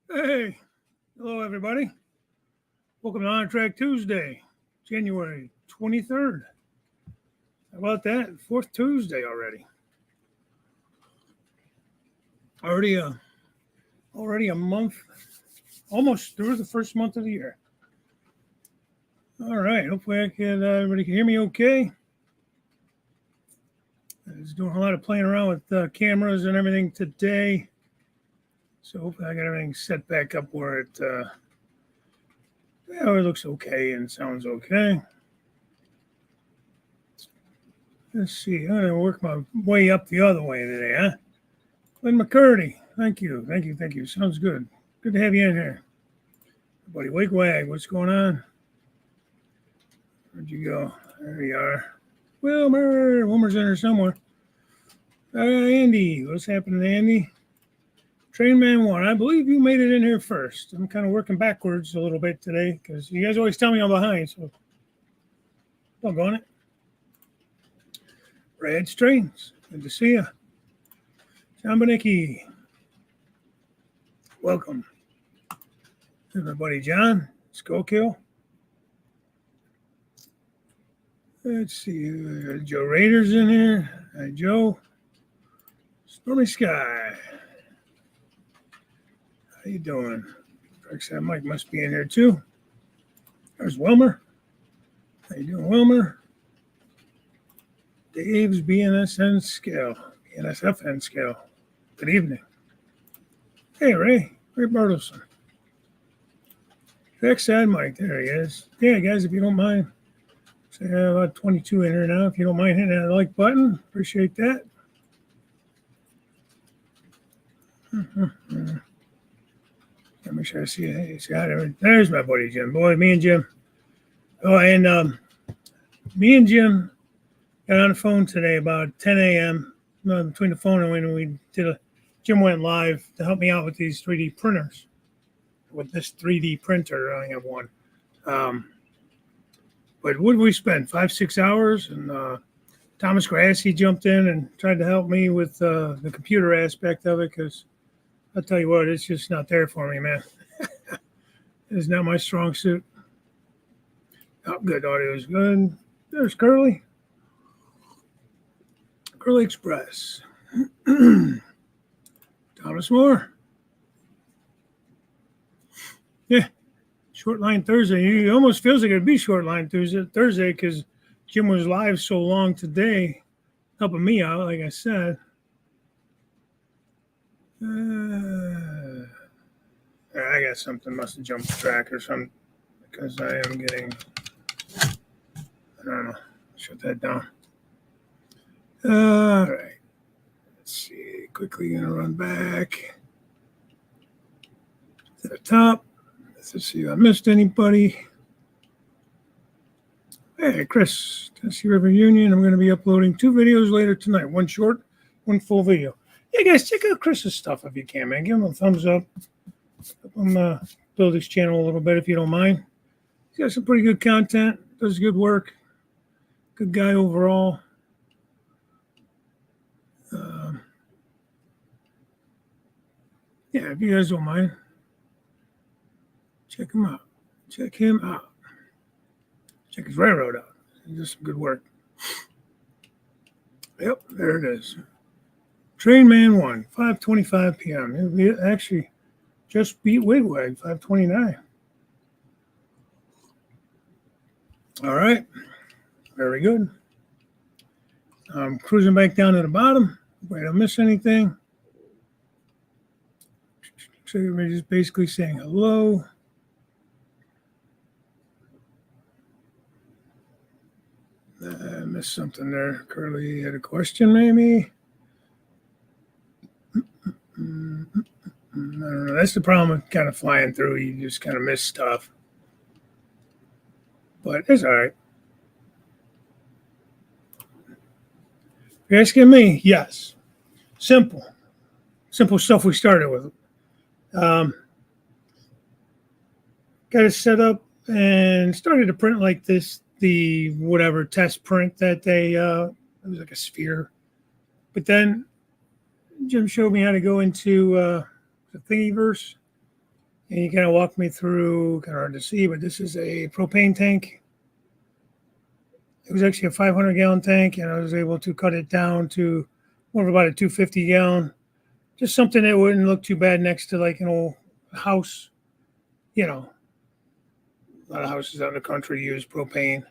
Hey, hello everybody. Welcome to Amtrak Tuesday, January 23rd. How about that? Fourth Tuesday already. Already a month, almost through the first month of the year. All right, hopefully everybody can hear me okay. I was doing a lot of playing around with cameras and everything today. So hopefully I got everything set back up where it looks okay and sounds okay. Let's see. I'm going to work my way up the other way today, huh? Glenn McCurdy. Thank you. Sounds good. Good to have you in here. Buddy Wigwag, what's going on? Where'd you go? There you are. Wilmer's in there somewhere. Andy. What's happening, Andy? Trainman 1. I believe you made it in here first. I'm kind of working backwards a little bit today because you guys always tell me I'm behind, so I'm on it. Red Strains. Good to see you. John Benicki. Welcome. Here's my buddy John. Skullkill. Let's see. Joe Rader's in here. Hi, Joe. Stormy Sky. How you doing? That Mike must be in here too. There's Wilmer. How you doing, Wilmer? Dave's BNSN scale. BNSFN scale. Good evening. Hey, Ray Bertelson. Backside Mike, there he is. Yeah, guys, if you don't mind, say about 22 in here now. If you don't mind hitting that like button, appreciate that. Let me make sure I see it. Hey, Scott, there's my buddy Jim. Boy, me and Jim. Oh, and me and Jim got on the phone today about 10 a.m. Between the phone and when we did Jim went live to help me out with these 3D printers. With this 3D printer, I only have one. But what did we spend? 5-6 hours? And Thomas Grassi jumped in and tried to help me with the computer aspect of it because I'll tell you what, it's just not there for me, man. It's not my strong suit. Oh, good. Audio is good. There's Curly. Curly Express. Thomas Moore. Yeah. Short line Thursday. It almost feels like it'd be short line Thursday because Jim was live so long today, helping me out, like I said. I got something. Must have jumped the track or something because I am getting. I don't know. Shut that down. All right. Let's see. Quickly gonna run back to the top. Let's see if I missed anybody. Hey, Chris, Tennessee River Union. I'm going to be uploading 2 videos later tonight. One short, one full video. Yeah, guys, check out Chris's stuff if you can, man. Give him a thumbs up. Help him build his channel a little bit if you don't mind. He's got some pretty good content. Does good work. Good guy overall. Yeah, if you guys don't mind, check him out. Check his railroad out. He does some good work. Yep, there it is. Trainman 1, 5:25 p.m. It actually just beat Wigwag, 5:29. All right. Very good. I'm cruising back down to the bottom. Wait, I don't miss anything. So everybody's just basically saying hello. I missed something there. Curly had a question, maybe. I don't know. That's the problem with kind of flying through. You just kind of miss stuff. But it's all right. If you're asking me, yes. Simple stuff we started with. Got it set up and started to print like this, the whatever test print that they, it was like a sphere. But then Jim showed me how to go into the Thingiverse And he kind of walked me through, kind of hard to see, but this is a propane tank. It was actually a 500-gallon tank, and I was able to cut it down to more of about a 250-gallon. Just something that wouldn't look too bad next to like an old house. You know, a lot of houses out in the country use propane.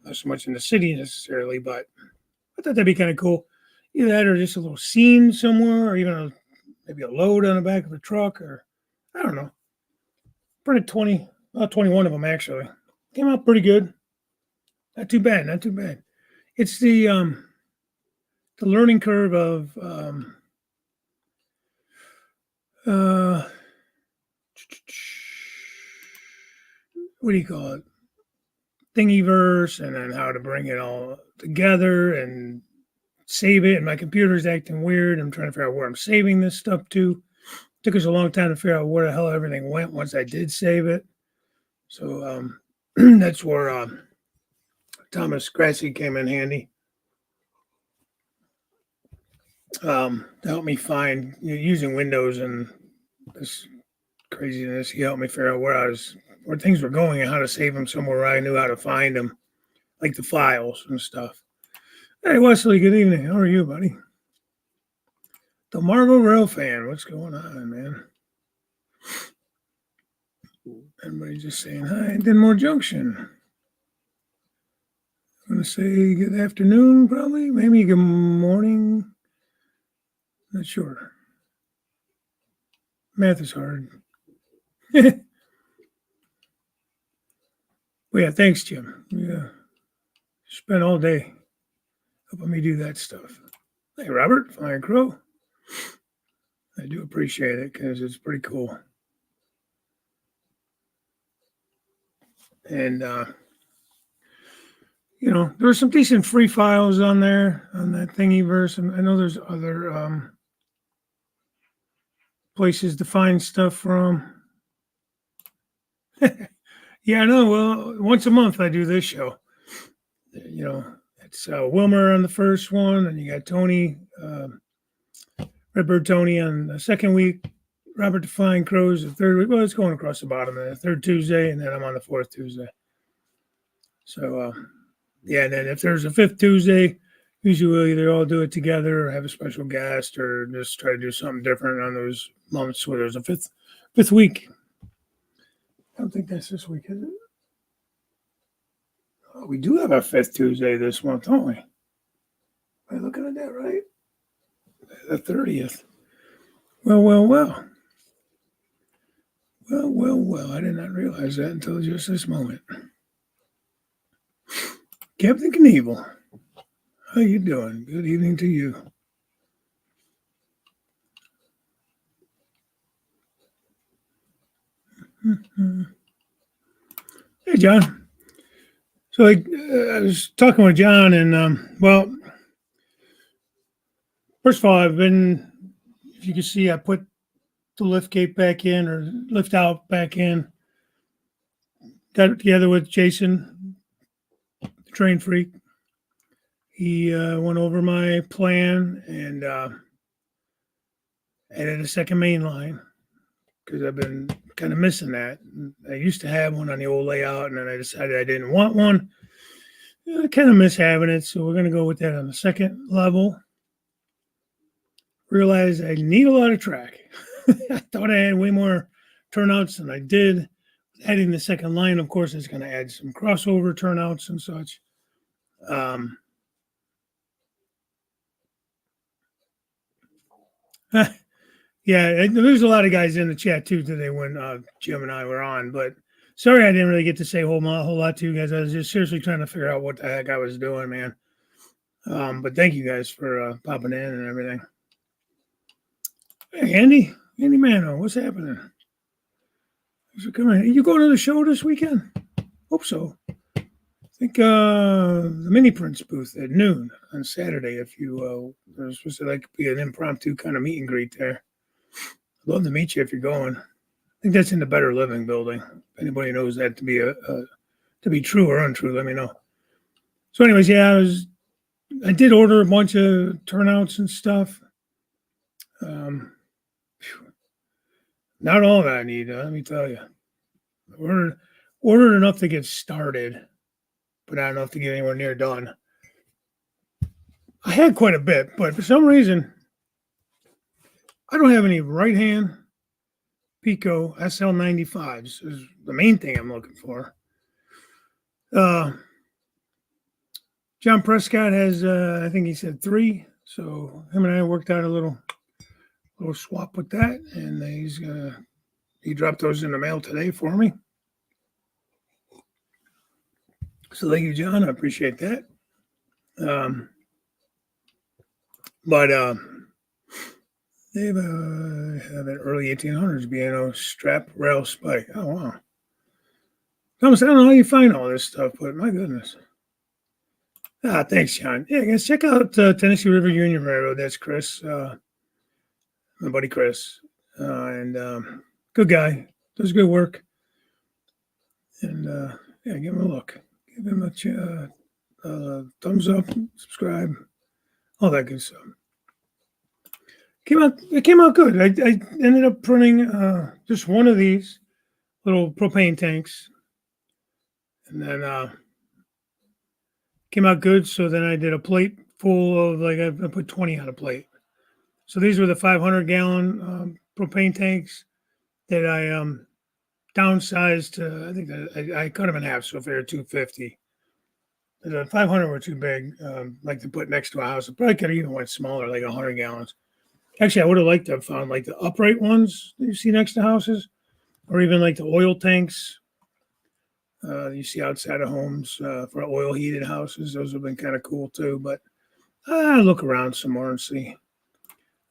Not so much in the city necessarily, but I thought that'd be kind of cool. Either that or just a little scene somewhere, or even maybe a load on the back of a truck, or I don't know. Printed 21 of them actually. Came out pretty good. Not too bad, not too bad. It's the learning curve of uh, what do you call it? Thingiverse, and then how to bring it all together and save it. And my computer's acting weird. I'm trying to figure out where I'm saving this stuff to. Took us a long time to figure out where the hell everything went once I did save it. So that's where Thomas Grassi came in handy. To help me find, using Windows and this craziness, he helped me figure out where things were going and how to save them somewhere where I knew how to find them, like the files and stuff. Hey, Wesley, good evening. How are you, buddy? The Marvel Rail fan, what's going on, man? Everybody just saying hi. Denmore Junction. I'm going to say good afternoon, probably. Maybe good morning. Not sure. Math is hard. Well, yeah, thanks, Jim. Yeah, spent all day helping me do that stuff. Hey, Robert, Flying Crow. I do appreciate it because it's pretty cool. And, there's some decent free files on there on that Thingiverse. And I know there's other places to find stuff from. Yeah, I know. Well, once a month I do this show. It's Wilmer on the first one, and you got Tony, Redbird Tony on the second week, Robert the Flying Crows the third week. Well, it's going across the bottom of the third Tuesday, and then I'm on the fourth Tuesday. So, yeah, and then if there's a fifth Tuesday, usually we'll either all do it together or have a special guest or just try to do something different on those months where there's a fifth week. I don't think that's this week, is it? Oh, we do have a fifth Tuesday this month, don't we? Am I looking at that right? The 30th. Well. I did not realize that until just this moment. Captain Knievel, how you doing? Good evening to you. Hey, John. So I was talking with John, and first of all, if you can see, I put the lift gate back in or lift out back in. Got it together with Jason, the train freak. He went over my plan and added a second main line because I've been kind of missing that. I used to have one on the old layout, and then I decided I didn't want one. I kind of miss having it, so we're going to go with that on the second level. Realized I need a lot of track. I thought I had way more turnouts than I did. Adding the second line, of course, is going to add some crossover turnouts and such. Yeah, there's a lot of guys in the chat too today when Jim and I were on, but sorry I didn't really get to say a whole lot to you guys. I was just seriously trying to figure out what the heck I was doing, man. But thank you guys for popping in and everything. Hey, Andy Mano, what's happening? Thanks for coming. You going to the show this weekend? Hope so. I think the Mini Prince booth at noon on Saturday. If you there's supposed to be an impromptu kind of meet and greet there. I'd love to meet you if you're going. I think that's in the Better Living building. If anybody knows that to be true or untrue, let me know. So, anyways, yeah, I did order a bunch of turnouts and stuff. Not all that I need, let me tell you. Ordered enough to get started, but not enough to get anywhere near done. I had quite a bit, but for some reason, I don't have any right hand Pico SL95s. Is the main thing I'm looking for. John Prescott has, I think he said 3. So him and I worked out a little swap with that, and he dropped those in the mail today for me. So thank you, John. I appreciate that. But they have an early 1800s B&O strap rail spike. Oh, wow. Thomas, I don't know how you find all this stuff, but my goodness. Thanks, John. Yeah, guys, check out Tennessee River Union Railroad. That's Chris, my buddy Chris. And good guy. Does good work. And yeah, give him a look. Give him a thumbs up, subscribe, all that good stuff. It came out good. I ended up printing just one of these little propane tanks, and then came out good. So then I did a plate full of, like, I put 20 on a plate. So these were the 500-gallon propane tanks that I downsized to. I think I cut them in half, so if they were 250. The 500 were too big, like to put next to a house. I probably could have even went smaller, like 100 gallons. Actually, I would have liked to have found like the upright ones that you see next to houses, or even like the oil tanks you see outside of homes for oil heated houses. Those have been kind of cool too. But I'll look around some more and see.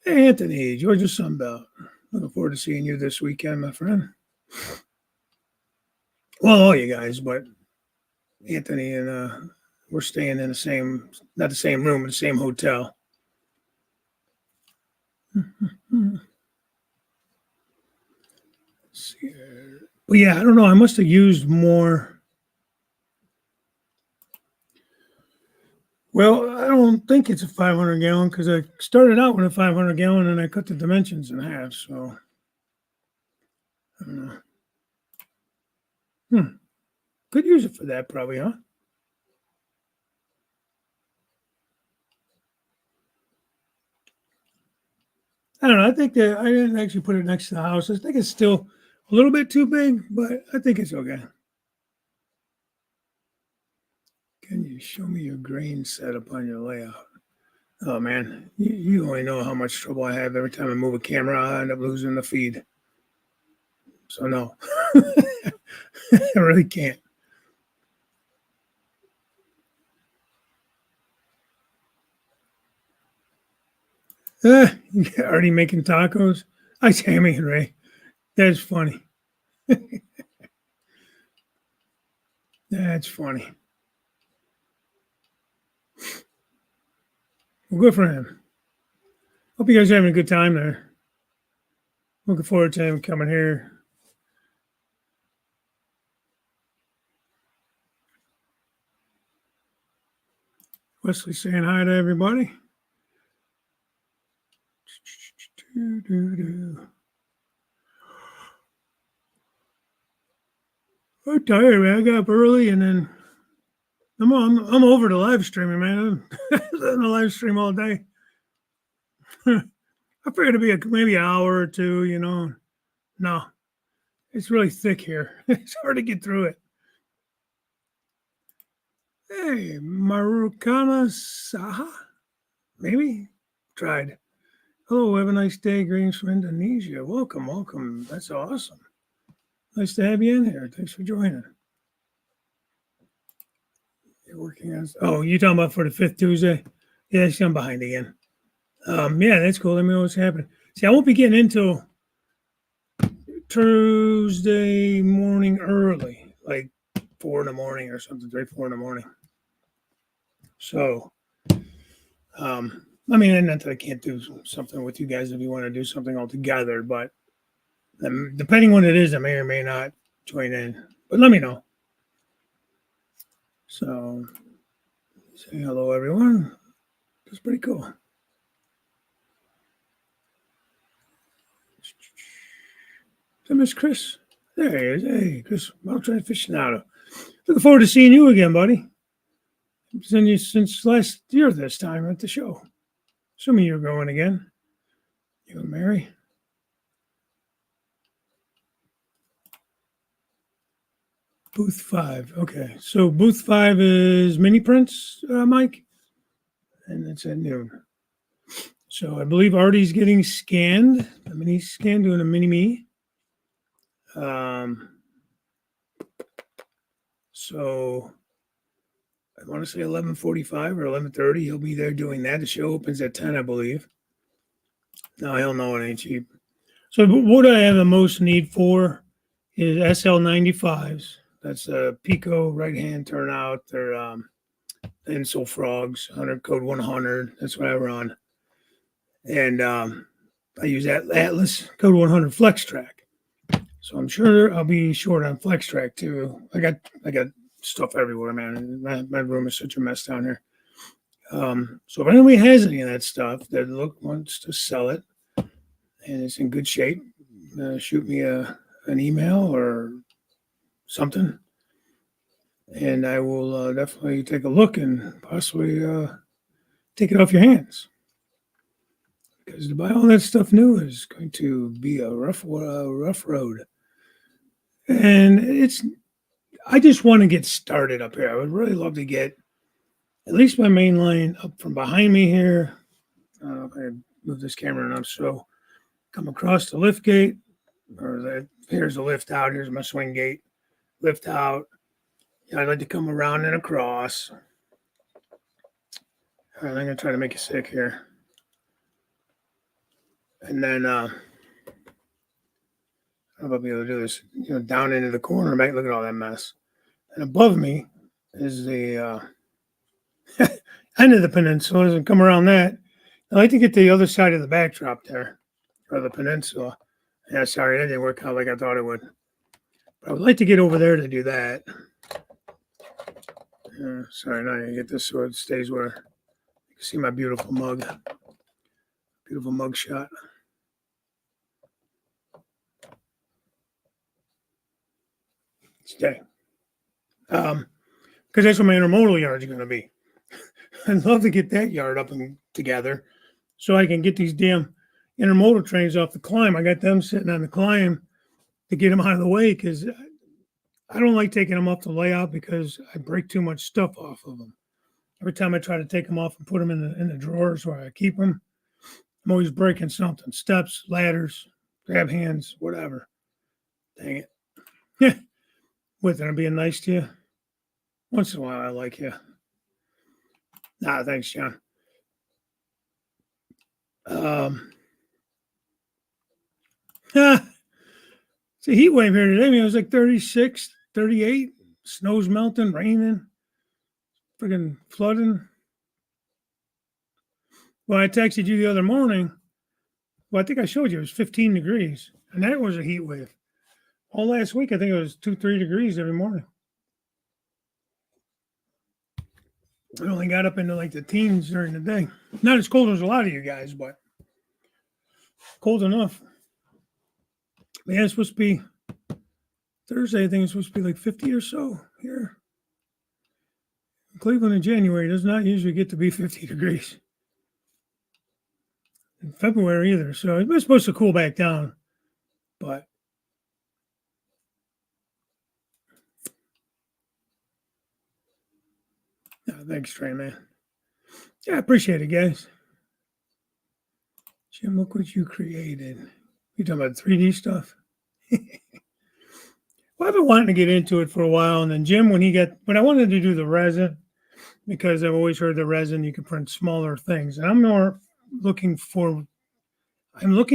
Hey, Anthony, Georgia Sunbelt. Looking forward to seeing you this weekend, my friend. Well, all you guys, but Anthony and we're staying in the same, not the same room, but the same hotel. But yeah, I don't know. I must have used more. Well, I don't think it's a 500 gallon because I started out with a 500 gallon and I cut the dimensions in half. So I don't know. Could use it for that, probably, huh? I don't know. I think that I didn't actually put it next to the house. I think it's still a little bit too big, but I think it's okay. Can you show me your grain setup on your layout? Oh man, you only know how much trouble I have every time I move a camera. I end up losing the feed. So no, I really can't. You already making tacos? Hi, Tammy and Ray. That's funny. That's funny. Well, good for him. Hope you guys are having a good time there. Looking forward to him coming here. Wesley saying hi to everybody. I'm tired, man. I got up early and then I'm over the live streaming, man. I'm on the live stream all day. I figured it'd be maybe an hour or two, you know. No, it's really thick here. It's hard to get through it. Hey, Marukana Saha? Maybe? Tried. Hello, have a nice day. Greetings from Indonesia. Welcome, welcome. That's awesome. Nice to have you in here. Thanks for joining. You're working on. Oh, you talking about for the 5th Tuesday? Yeah, I'm behind again. Yeah, that's cool. Let me know what's happening. See, I won't be getting into Tuesday morning early, like 4 in the morning or something, 3, 4 in the morning. So, I mean, not that I can't do something with you guys if you want to do something all together, but depending on what it is, I may or may not join in. But let me know. So, say hello, everyone. That's pretty cool. Hey, Miss Chris. There he is. Hey, Chris, Mountain Aficionado. Looking forward to seeing you again, buddy. I've seen you since last year this time at the show. Assuming you're going again. You and Mary. Booth 5. Okay. So booth 5 is mini prints, Mike? And it's at noon. So I believe Artie's getting scanned. A mini scan, doing a mini me. So I want to say 11:45 or 11:30. He'll be there doing that. The show opens at 10, I believe. No, he'll know it ain't cheap. So what I have the most need for is SL95s. That's a Pico right-hand turnout. They're Insole Frogs, 100 code 100. That's what I run. And I use that Atlas code 100 Flex Track. So I'm sure I'll be short on Flex Track too. I got stuff everywhere, man. My room is such a mess down here. So if anybody has any of that stuff that wants to sell it and it's in good shape, shoot me an email or something, and I will definitely take a look and possibly take it off your hands. Because to buy all that stuff new is going to be a rough road. And I just want to get started up here. I would really love to get at least my main line up from behind me here. If I move this camera enough, so come across the lift gate, here's the lift out. Here's my swing gate. Lift out. I'd like to come around and across. All right, I'm going to try to make it sick here. And then, I don't know if I'll be able to do this, down into the corner, mate. Look at all that mess. And above me is the end of the peninsula. As I come around that, I like to get to the other side of the backdrop there, or the peninsula. Yeah, sorry, that didn't work out like I thought it would. But I would like to get over there to do that. Sorry, now I get this so it stays where you can see my beautiful mug. Beautiful mug shot. Stay. Because that's what my intermodal yard is going to be. I'd love to get that yard up and together so I can get these damn intermodal trains off the climb. I got them sitting on the climb to get them out of the way because I don't like taking them off the layout because I break too much stuff off of them. Every time I try to take them off and put them in the drawers where I keep them, I'm always breaking something. Steps, ladders, grab hands, whatever. Dang it. With it, I'm being nice to you. Once in a while, I like you. Nah, thanks, John. It's a heat wave here today. I mean, it was like 36, 38. Snow's melting, raining, freaking flooding. Well, I texted you the other morning. Well, I think I showed you it was 15 degrees, and that was a heat wave. All last week, I think it was 2-3 degrees every morning. I only got up into like the teens during the day. Not as cold as a lot of you guys, but cold enough. Yeah, it's supposed to be Thursday. I think it's supposed to be like 50 or so here. Cleveland in January does not usually get to be 50 degrees. In February either. So it's supposed to cool back down. But thanks, Trey, man. Yeah, I appreciate it, guys. Jim, look what you created. You talking about 3D stuff? Well, I've been wanting to get into it for a while, and then Jim, when I wanted to do the resin, because I've always heard the resin you can print smaller things, and I'm looking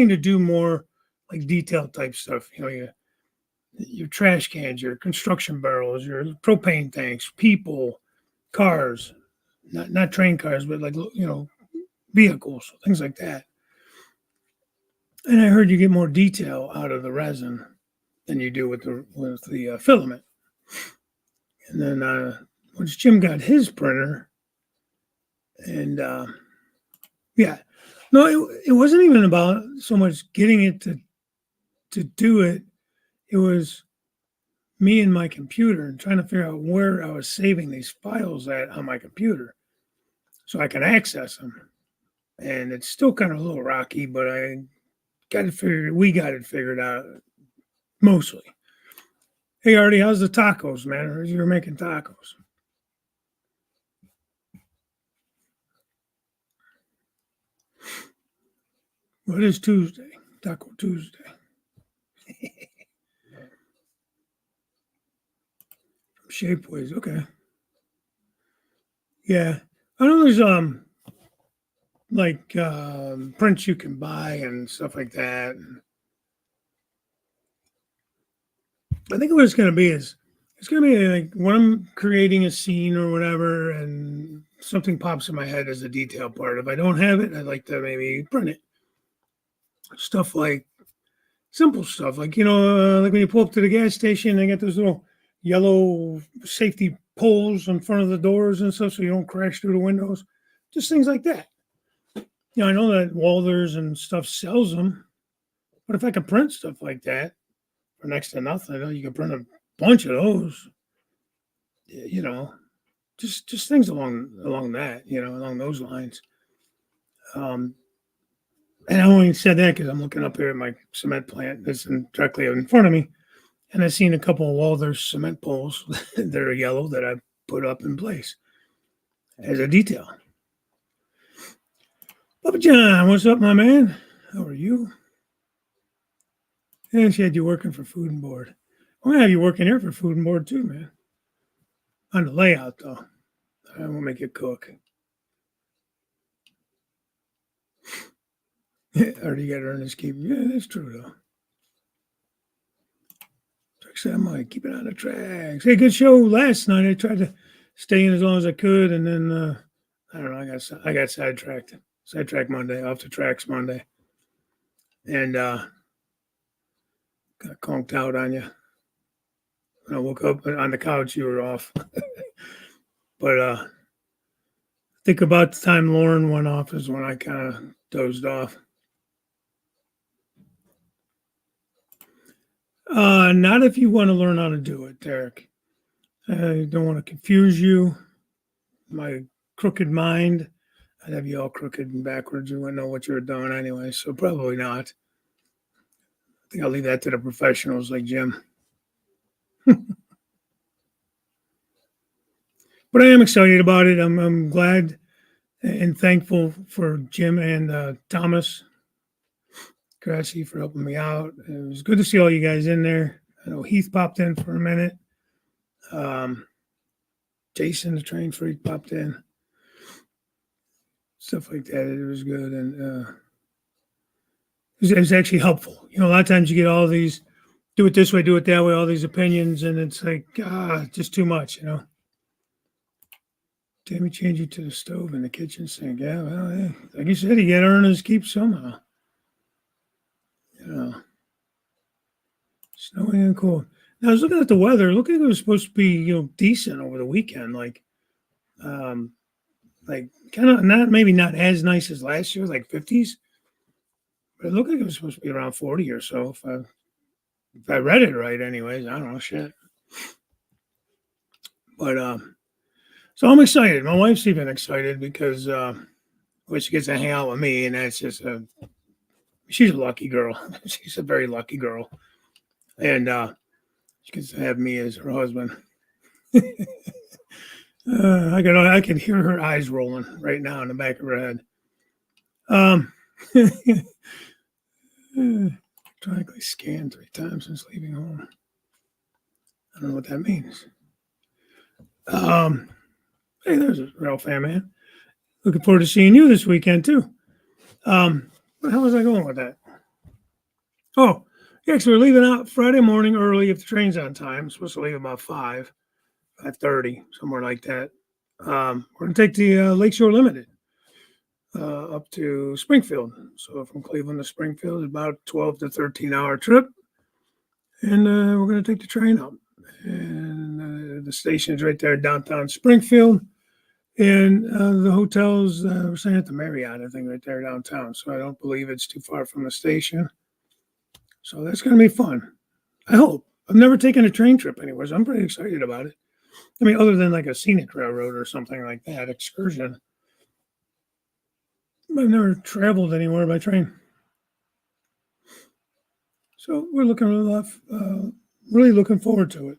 to do more like detail type stuff. Your trash cans, your construction barrels, your propane tanks, people, cars, not train cars, but like vehicles, things like that. And I heard you get more detail out of the resin than you do with the filament. And then once Jim got his printer, and it wasn't even about so much getting it to do it. it was me and my computer and trying to figure out where I was saving these files at on my computer so I can access them. And it's still kind of a little rocky, but we got it figured out mostly. Hey, Artie, how's the tacos, man? I heard you were making tacos. What is Tuesday? Taco Tuesday. Shapeways, okay. Yeah. I know there's prints you can buy and stuff like that. I think what it's gonna be is it's gonna be like when I'm creating a scene or whatever and something pops in my head as a detail part. If I don't have it, I'd like to maybe print it. Stuff like simple stuff, like like when you pull up to the gas station, they got those little yellow safety poles in front of the doors and stuff, so you don't crash through the windows. Just things like that. I know that Walthers and stuff sells them, but if I could print stuff like that for next to nothing, I know you can print a bunch of those. Just things along that, along those lines. And I only said that because I'm looking up here at my cement plant that's directly in front of me, and I've seen a couple of Walthers cement poles that are yellow that I put up in place as a detail. Papa John, what's up, my man? How are you? And she had you working for Food and Board. I'm gonna have you working here for Food and Board too, man. On the layout, though. I won't make you cook. Already got to earn his keep. Yeah, that's true, though. Truck said, I'm going to keep it on the tracks. Hey, good show last night. I tried to stay in as long as I could, and then, I don't know, I got sidetracked. Sidetracked Monday, off the tracks Monday. And got conked out on you. When I woke up on the couch, you were off. But think about the time Lauren went off is when I kind of dozed off. Not if you want to learn how to do it, Derek. I don't want to confuse you. My crooked mind, I'd have you all crooked and backwards. You wouldn't know what you were doing anyway, so probably not. I think I'll leave that to the professionals like Jim. But I am excited about it. I'm glad and thankful for Jim and Thomas Grassi for helping me out. It was good to see all you guys in there. I know Heath popped in for a minute. Jason, the train freak, popped in. Stuff like that. It was good. And it was actually helpful. A lot of times you get all these, do it this way, do it that way, all these opinions, and it's like, just too much, Tammy changed you to the stove in the kitchen sink. Yeah, well, hey, like you said, he got to earn his keep somehow. Snowing and cold. Now I was looking at the weather. Looked like it was supposed to be, decent over the weekend. Like kind of not as nice as last year, like 50s. But it looked like it was supposed to be around 40 or so. If I read it right, anyways. I don't know, shit. But so I'm excited. My wife's even excited because she gets to hang out with me, and that's just she's a lucky girl. She's a very lucky girl. And she gets to have me as her husband. I can hear her eyes rolling right now in the back of her head. Electronically scanned 3 times since leaving home. I don't know what that means. Hey, there's a real fan, man. Looking forward to seeing you this weekend too. What the hell was I going with that? Oh, yeah, so we're leaving out Friday morning early if the train's on time. I'm supposed to leave about 5:30, somewhere like that. We're going to take the Lakeshore Limited up to Springfield. So from Cleveland to Springfield is about a 12 to 13-hour trip. And we're going to take the train up. And the station's right there downtown Springfield. And the hotel's, we're staying at the Marriott, I think, right there downtown. So I don't believe it's too far from the station. So that's going to be fun. I hope. I've never taken a train trip anywhere, so I'm pretty excited about it. I mean, other than like a scenic railroad or something like that, excursion. I've never traveled anywhere by train. So we're really looking forward to it.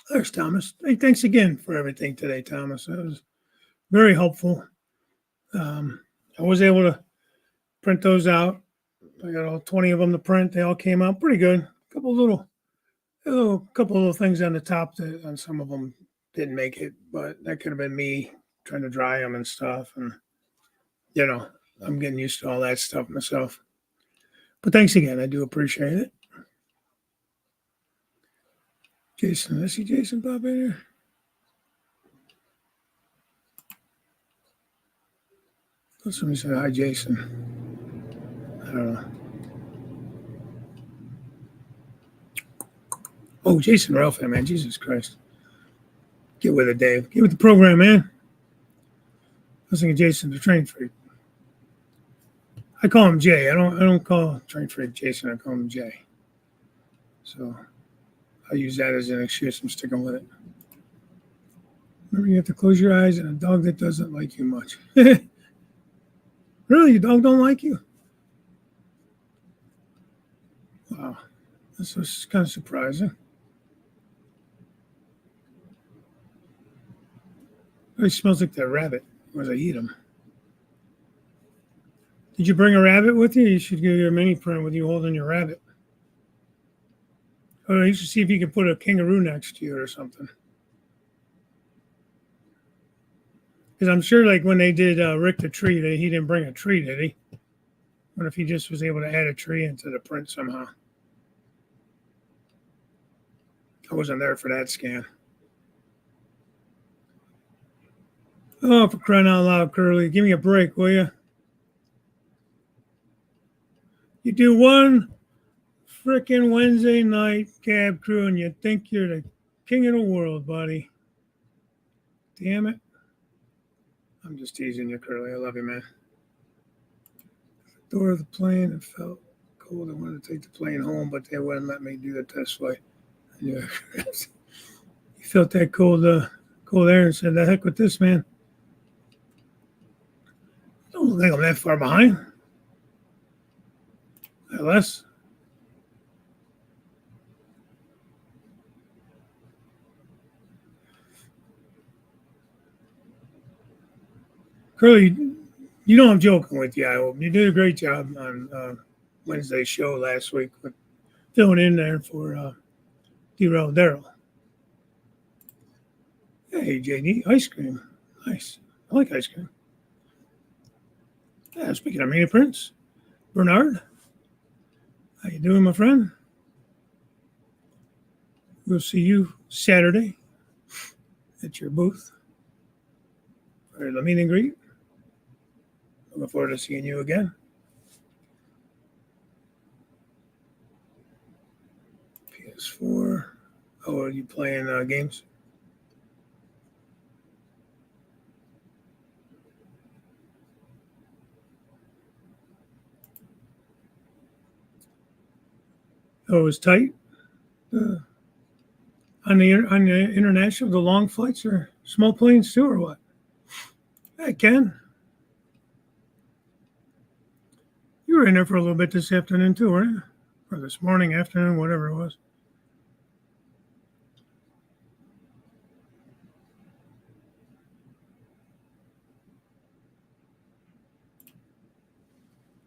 There's Thomas. Hey, thanks again for everything today, Thomas. That was very helpful. I was able to print those out. I got all 20 of them to print. They all came out pretty good. A couple little things on the top that on some of them didn't make it, but that could have been me trying to dry them and stuff. And I'm getting used to all that stuff myself. But thanks again. I do appreciate it. Jason, I see Jason pop in here. Somebody said hi, Jason. I don't know. Oh, Jason Ralph, man. Jesus Christ. Get with it, Dave. Get with the program, man. I was thinking Jason, the train freak. I call him Jay. I don't call train freak Jason. I call him Jay. So I'll use that as an excuse. I'm sticking with it. Remember, you have to close your eyes and a dog that doesn't like you much. Really? Your dog don't like you? Wow. This is kind of surprising. It smells like that rabbit as I eat him. Did you bring a rabbit with you? You should get your mini print with you holding your rabbit. Oh, you should see if you can put a kangaroo next to you or something. Because I'm sure, like when they did Rick the Tree, he didn't bring a tree, did he? What if he just was able to add a tree into the print somehow? I wasn't there for that scan. Oh, for crying out loud, Curly. Give me a break, will you? You do one frickin' Wednesday night cab crew and you think you're the king of the world, buddy. Damn it. I'm just teasing you, Curly. I love you, man. The door of the plane, it felt cold. I wanted to take the plane home, but they wouldn't let me do the test flight. You felt that cold air and said, the heck with this, man. I don't think I'm that far behind. Less. Curly, you know I'm joking with you. I hope you did a great job on Wednesday's show last week with filling in there for Derail Daryl. Hey, JD, ice cream. Nice. I like ice cream. Yeah, speaking of mini prints, Bernard, how you doing, my friend? We'll see you Saturday at your booth for the meet and greet. Looking forward to seeing you again. PS4. Oh, are you playing games? Oh, it was tight. On the international, the long flights are small planes too, or what? Hey, Ken. You were in there for a little bit this afternoon too, weren't you? Or this morning, afternoon, whatever it was.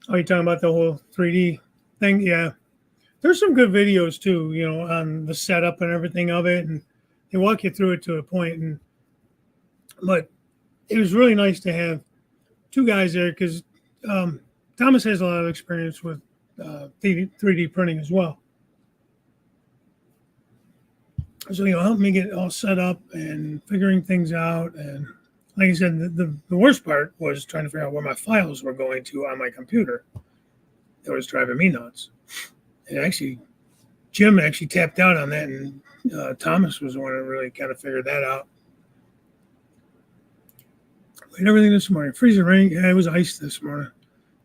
Oh, you're talking about the whole 3D thing? Yeah. There's some good videos too, on the setup and everything of it. And they walk you through it to a point. But it was really nice to have two guys there because Thomas has a lot of experience with 3D printing as well. So, helped me get all set up and figuring things out. And like I said, the worst part was trying to figure out where my files were going to on my computer. That was driving me nuts. And Jim actually tapped out on that, and Thomas was the one that really kind of figured that out. And everything this morning. Freezing rain. Yeah, it was ice this morning.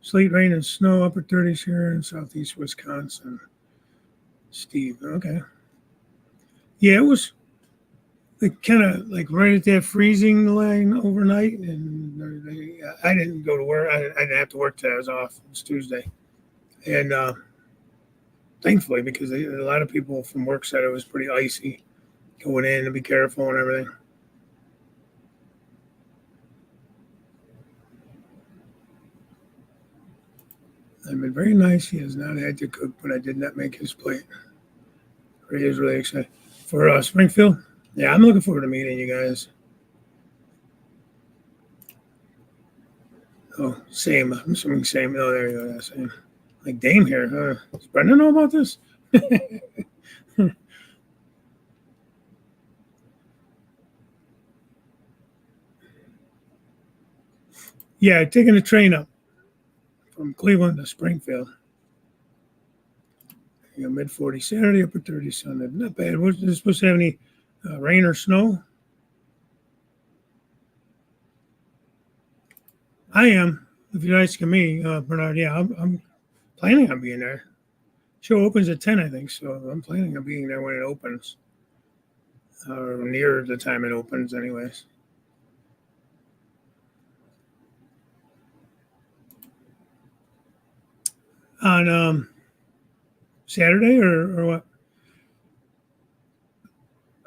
Sleet, rain, and snow, upper 30s here in southeast Wisconsin. Steve. Okay. Yeah, it was like kind of like right at that freezing line overnight, and I didn't go to work. I didn't have to work today. I was off. It was Tuesday, and thankfully, because a lot of people from work said it was pretty icy going in, and be careful and everything. I've been very nice. He has not had to cook, but I did not make his plate. He is really excited for Springfield. Yeah, I'm looking forward to meeting you guys. Oh, same. I'm assuming same. Oh, there you go. Yeah, same. Like Dame here. Does Brendan know about this? Yeah, taking the train up from Cleveland to Springfield. You know, mid 40 Saturday, upper 30 Sunday. Not bad. Was this supposed to have any rain or snow? I am. If you're asking me, Bernard, yeah, I'm planning on being there. Show opens at 10, I think, so I'm planning on being there when it opens, or near the time it opens, anyways. On Saturday or what?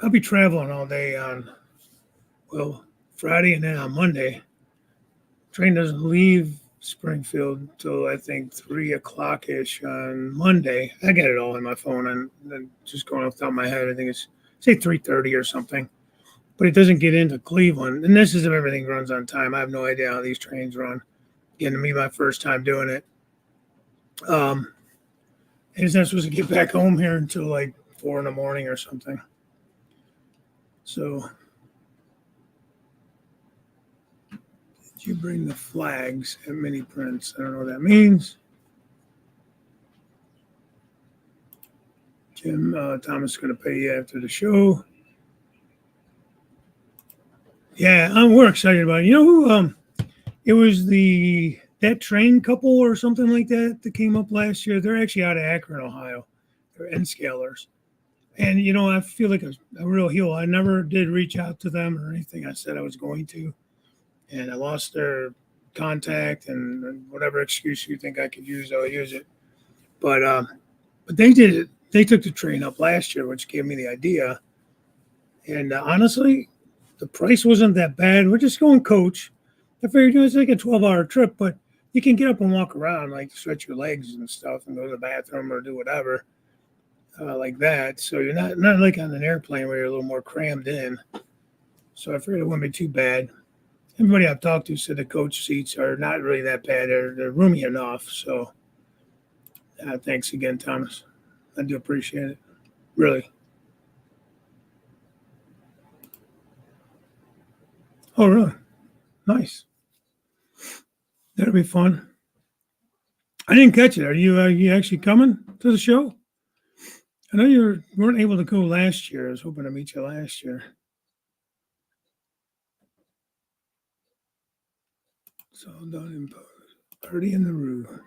I'll be traveling all day on, well, Friday and then on Monday. Train doesn't leave Springfield until I think 3 o'clock ish on Monday. I got it all in my phone and just going off the top of my head. I think it's say 3:30 or something. But it doesn't get into Cleveland. And this is if everything runs on time. I have no idea how these trains run. Again, to me, my first time doing it. Um, and it's not supposed to get back home here until like 4 in the morning or something. So, did you bring the flags at mini prints? I don't know what that means. Jim Thomas is going to pay you after the show. Yeah, we're excited about it. You know who? It was that train couple or something like that that came up last year. They're actually out of Akron, Ohio. They're N scalers. And you know, I feel like a real heel. I never did reach out to them or anything. I said I was going to, and I lost their contact and whatever excuse you think I could use, I'll use it. But they did it. They took the train up last year, which gave me the idea. And honestly, the price wasn't that bad. We're just going coach. I figured, you know, it's like a 12-hour trip, but you can get up and walk around, like stretch your legs and stuff, and go to the bathroom or do whatever like that. So you're not like on an airplane where you're a little more crammed in. So I figured it wouldn't be too bad. Everybody I've talked to said the coach seats are not really that bad. They're roomy enough. So thanks again, Thomas. I do appreciate it. Really. Oh, really? Nice. That'll be fun. I didn't catch it. Are you actually coming to the show? I know you weren't able to go last year. I was hoping to meet you last year. So don't impose. Party in the room.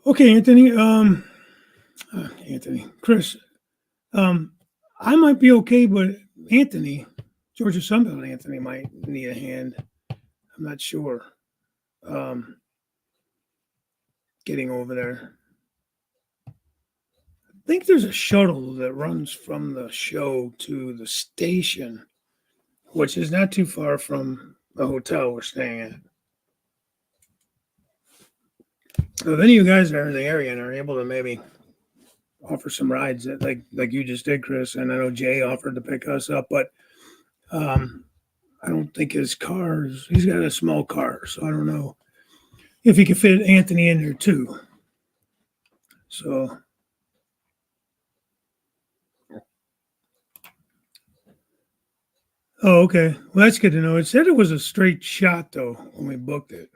Okay, Anthony. Chris. Um, I might be okay, but Anthony, Georgia Sunbelt Anthony might need a hand. I'm not sure. Um, Getting over there. I think there's a shuttle that runs from the show to the station, which is not too far from the hotel we're staying at. So if any of you guys are in the area and are able to maybe offer some rides, that, like you just did, Chris, and I know Jay offered to pick us up, but I don't think his car's. He's got a small car, so I don't know if he could fit Anthony in there too. So, oh, okay. Well, that's good to know. It said it was a straight shot though when we booked it.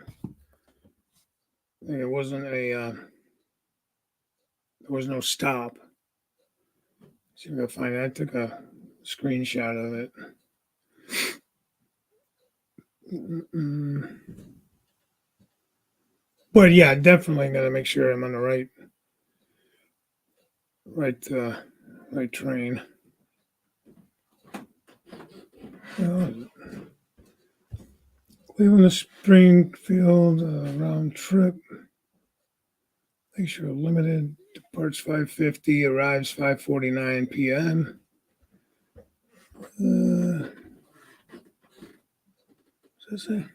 It wasn't there was no stop. See if I can find it. I took a screenshot of it. But yeah, definitely got to make sure I'm on the right train. Cleveland to Springfield round trip. Lakeshore Limited departs 5:50, arrives 5:49 p.m. What's that say?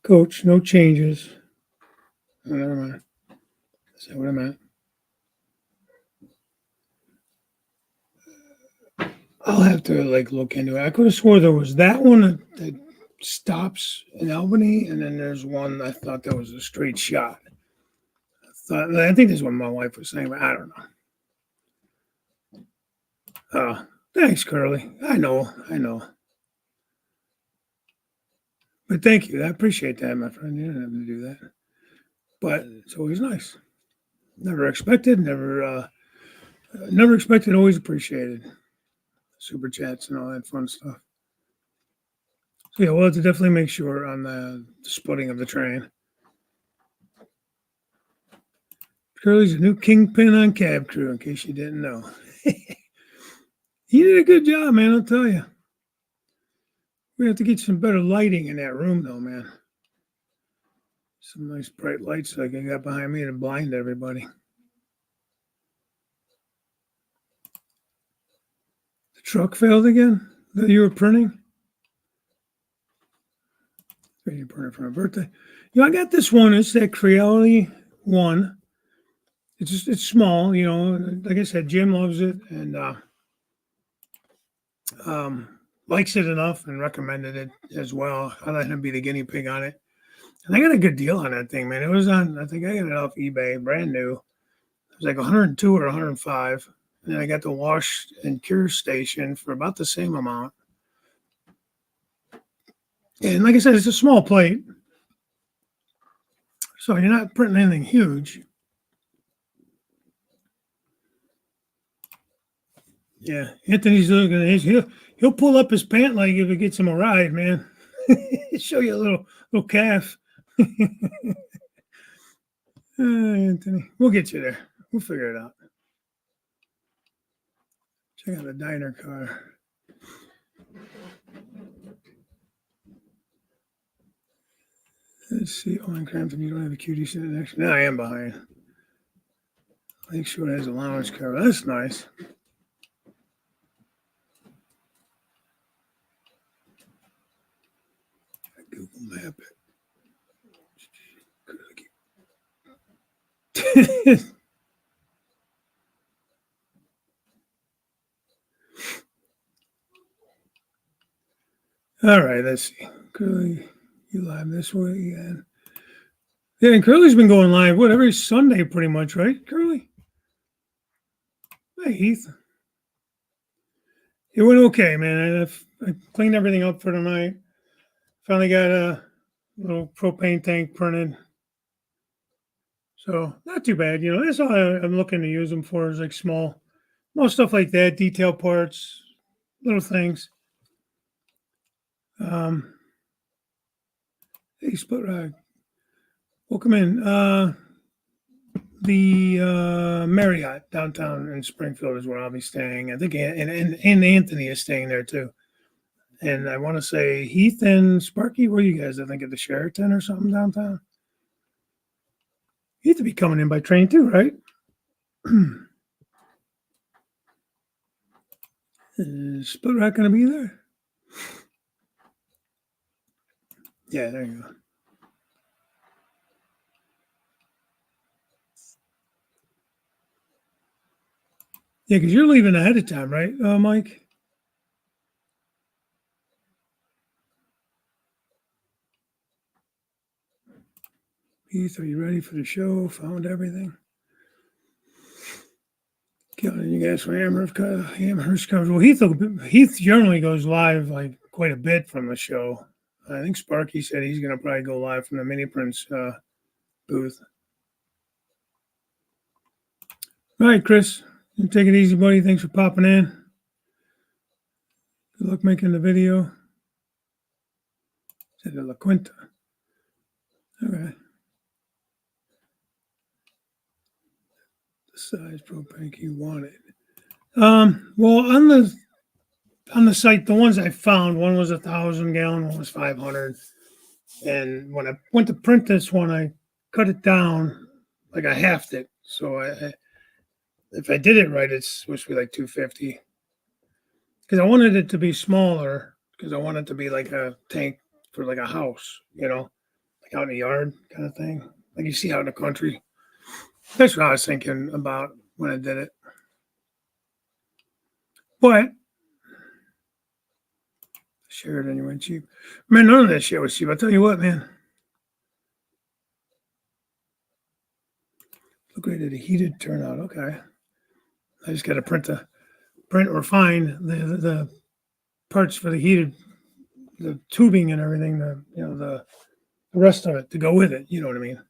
Coach, no changes. Oh, never mind. Is that what I'm at? I'll have to look into it. I could have swore there was that one that stops in Albany, and then there's one I thought that was a straight shot. I think that's what my wife was saying, but I don't know. Oh, thanks, Curly. I know. But thank you. I appreciate that, my friend. You didn't have to do that. But it's always nice. Never expected, never expected, always appreciated. Super chats and all that fun stuff. So yeah, we'll have to definitely make sure on the splitting of the train. Curly's a new kingpin on Cab Crew, in case you didn't know. He did a good job, man, I'll tell you. We have to get some better lighting in that room, though, man. Some nice bright lights like I got behind me to blind everybody. The truck failed again that you were printing? You printed for my birthday. I got this one. It's that Creole one. It's small, like I said, Jim loves it and likes it enough and recommended it as well. I let him be the guinea pig on it. And I got a good deal on that thing, man. It was I think I got it off eBay, brand new. It was like 102 or 105. And I got the wash and cure station for about the same amount. And like I said, it's a small plate. So you're not printing anything huge. Yeah, Anthony's looking at his. He'll pull up his pant leg if it gets him a ride, man. Show you a little calf. Anthony, we'll get you there. We'll figure it out. Check out the diner car. Let's see. Oh, in Crampton, you don't have a cutie sitting next to me. No, I am behind. Lakeshore has a lounge car. That's nice. Google Map it. All right, let's see. Curly, you live this way again. Yeah, and Curly's been going live, every Sunday pretty much, right, Curly? Hey, Heath. It went okay, man. I cleaned everything up for tonight. Finally got a little propane tank printed. So not too bad. That's all I'm looking to use them for is like small stuff like that, detail parts, little things. Hey, Split Rock. Welcome in. The Marriott downtown in Springfield is where I'll be staying. I think and Anthony is staying there too. And I want to say Heath and Sparky, where are you guys? I think at the Sheraton or something downtown. Heath to be coming in by train too, right? Is Split Rock going to be there? Yeah, there you go. Yeah, because you're leaving ahead of time, right, Mike? Heath, are you ready for the show? Found everything? Killing you guys for Amherst coverage. Well, Heath generally goes live like quite a bit from the show. I think Sparky said he's going to probably go live from the Mini Prince booth. All right, Chris. Take it easy, buddy. Thanks for popping in. Good luck making the video. Said La Quinta. Okay. The size propane you wanted. Well, on the site, the ones I found, one was 1,000 gallon, one was 500. And when I went to print this one, I cut it down, like I halved it. So if I did it right, it's supposed to be like 250. Because I wanted it to be smaller, because I want it to be like a tank for like a house, like out in the yard kind of thing, like you see out in the country. That's what I was thinking about when I did it. But share it anyway, cheap. Man, none of that shit was cheap. I'll tell you what, man. Look great at a heated turnout. Okay. I just got to print or find the parts for the heated, the tubing and everything, the rest of it to go with it. You know what I mean?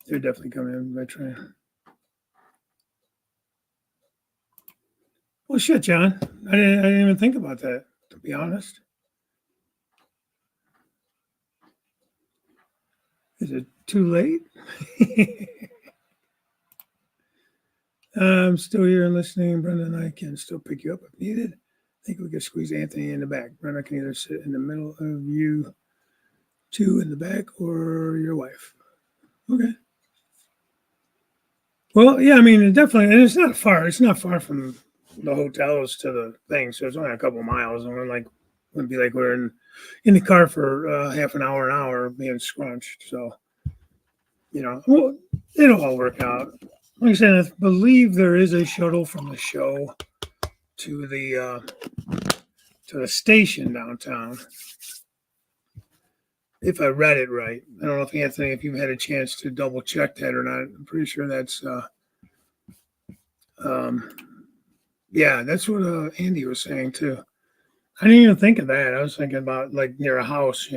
They're definitely coming in by train. Well, shit, John. I didn't even think about that, to be honest. Is it too late? I'm still here and listening. Brenda and I can still pick you up if needed. I think we could squeeze Anthony in the back. Brenda can either sit in the middle of you two in the back or your wife. Okay. Well, yeah, I mean, definitely, and it's not far. It's not far from the hotels to the thing, so it's only a couple of miles. And wouldn't be like we're in the car for half an hour being scrunched. So, well, it'll all work out. Like I said, I believe there is a shuttle from the show to the station downtown. If I read it right, I don't know if Anthony, if you've had a chance to double check that or not. I'm pretty sure that's yeah, that's what Andy was saying too. I didn't even think of that. I was thinking about like near a house,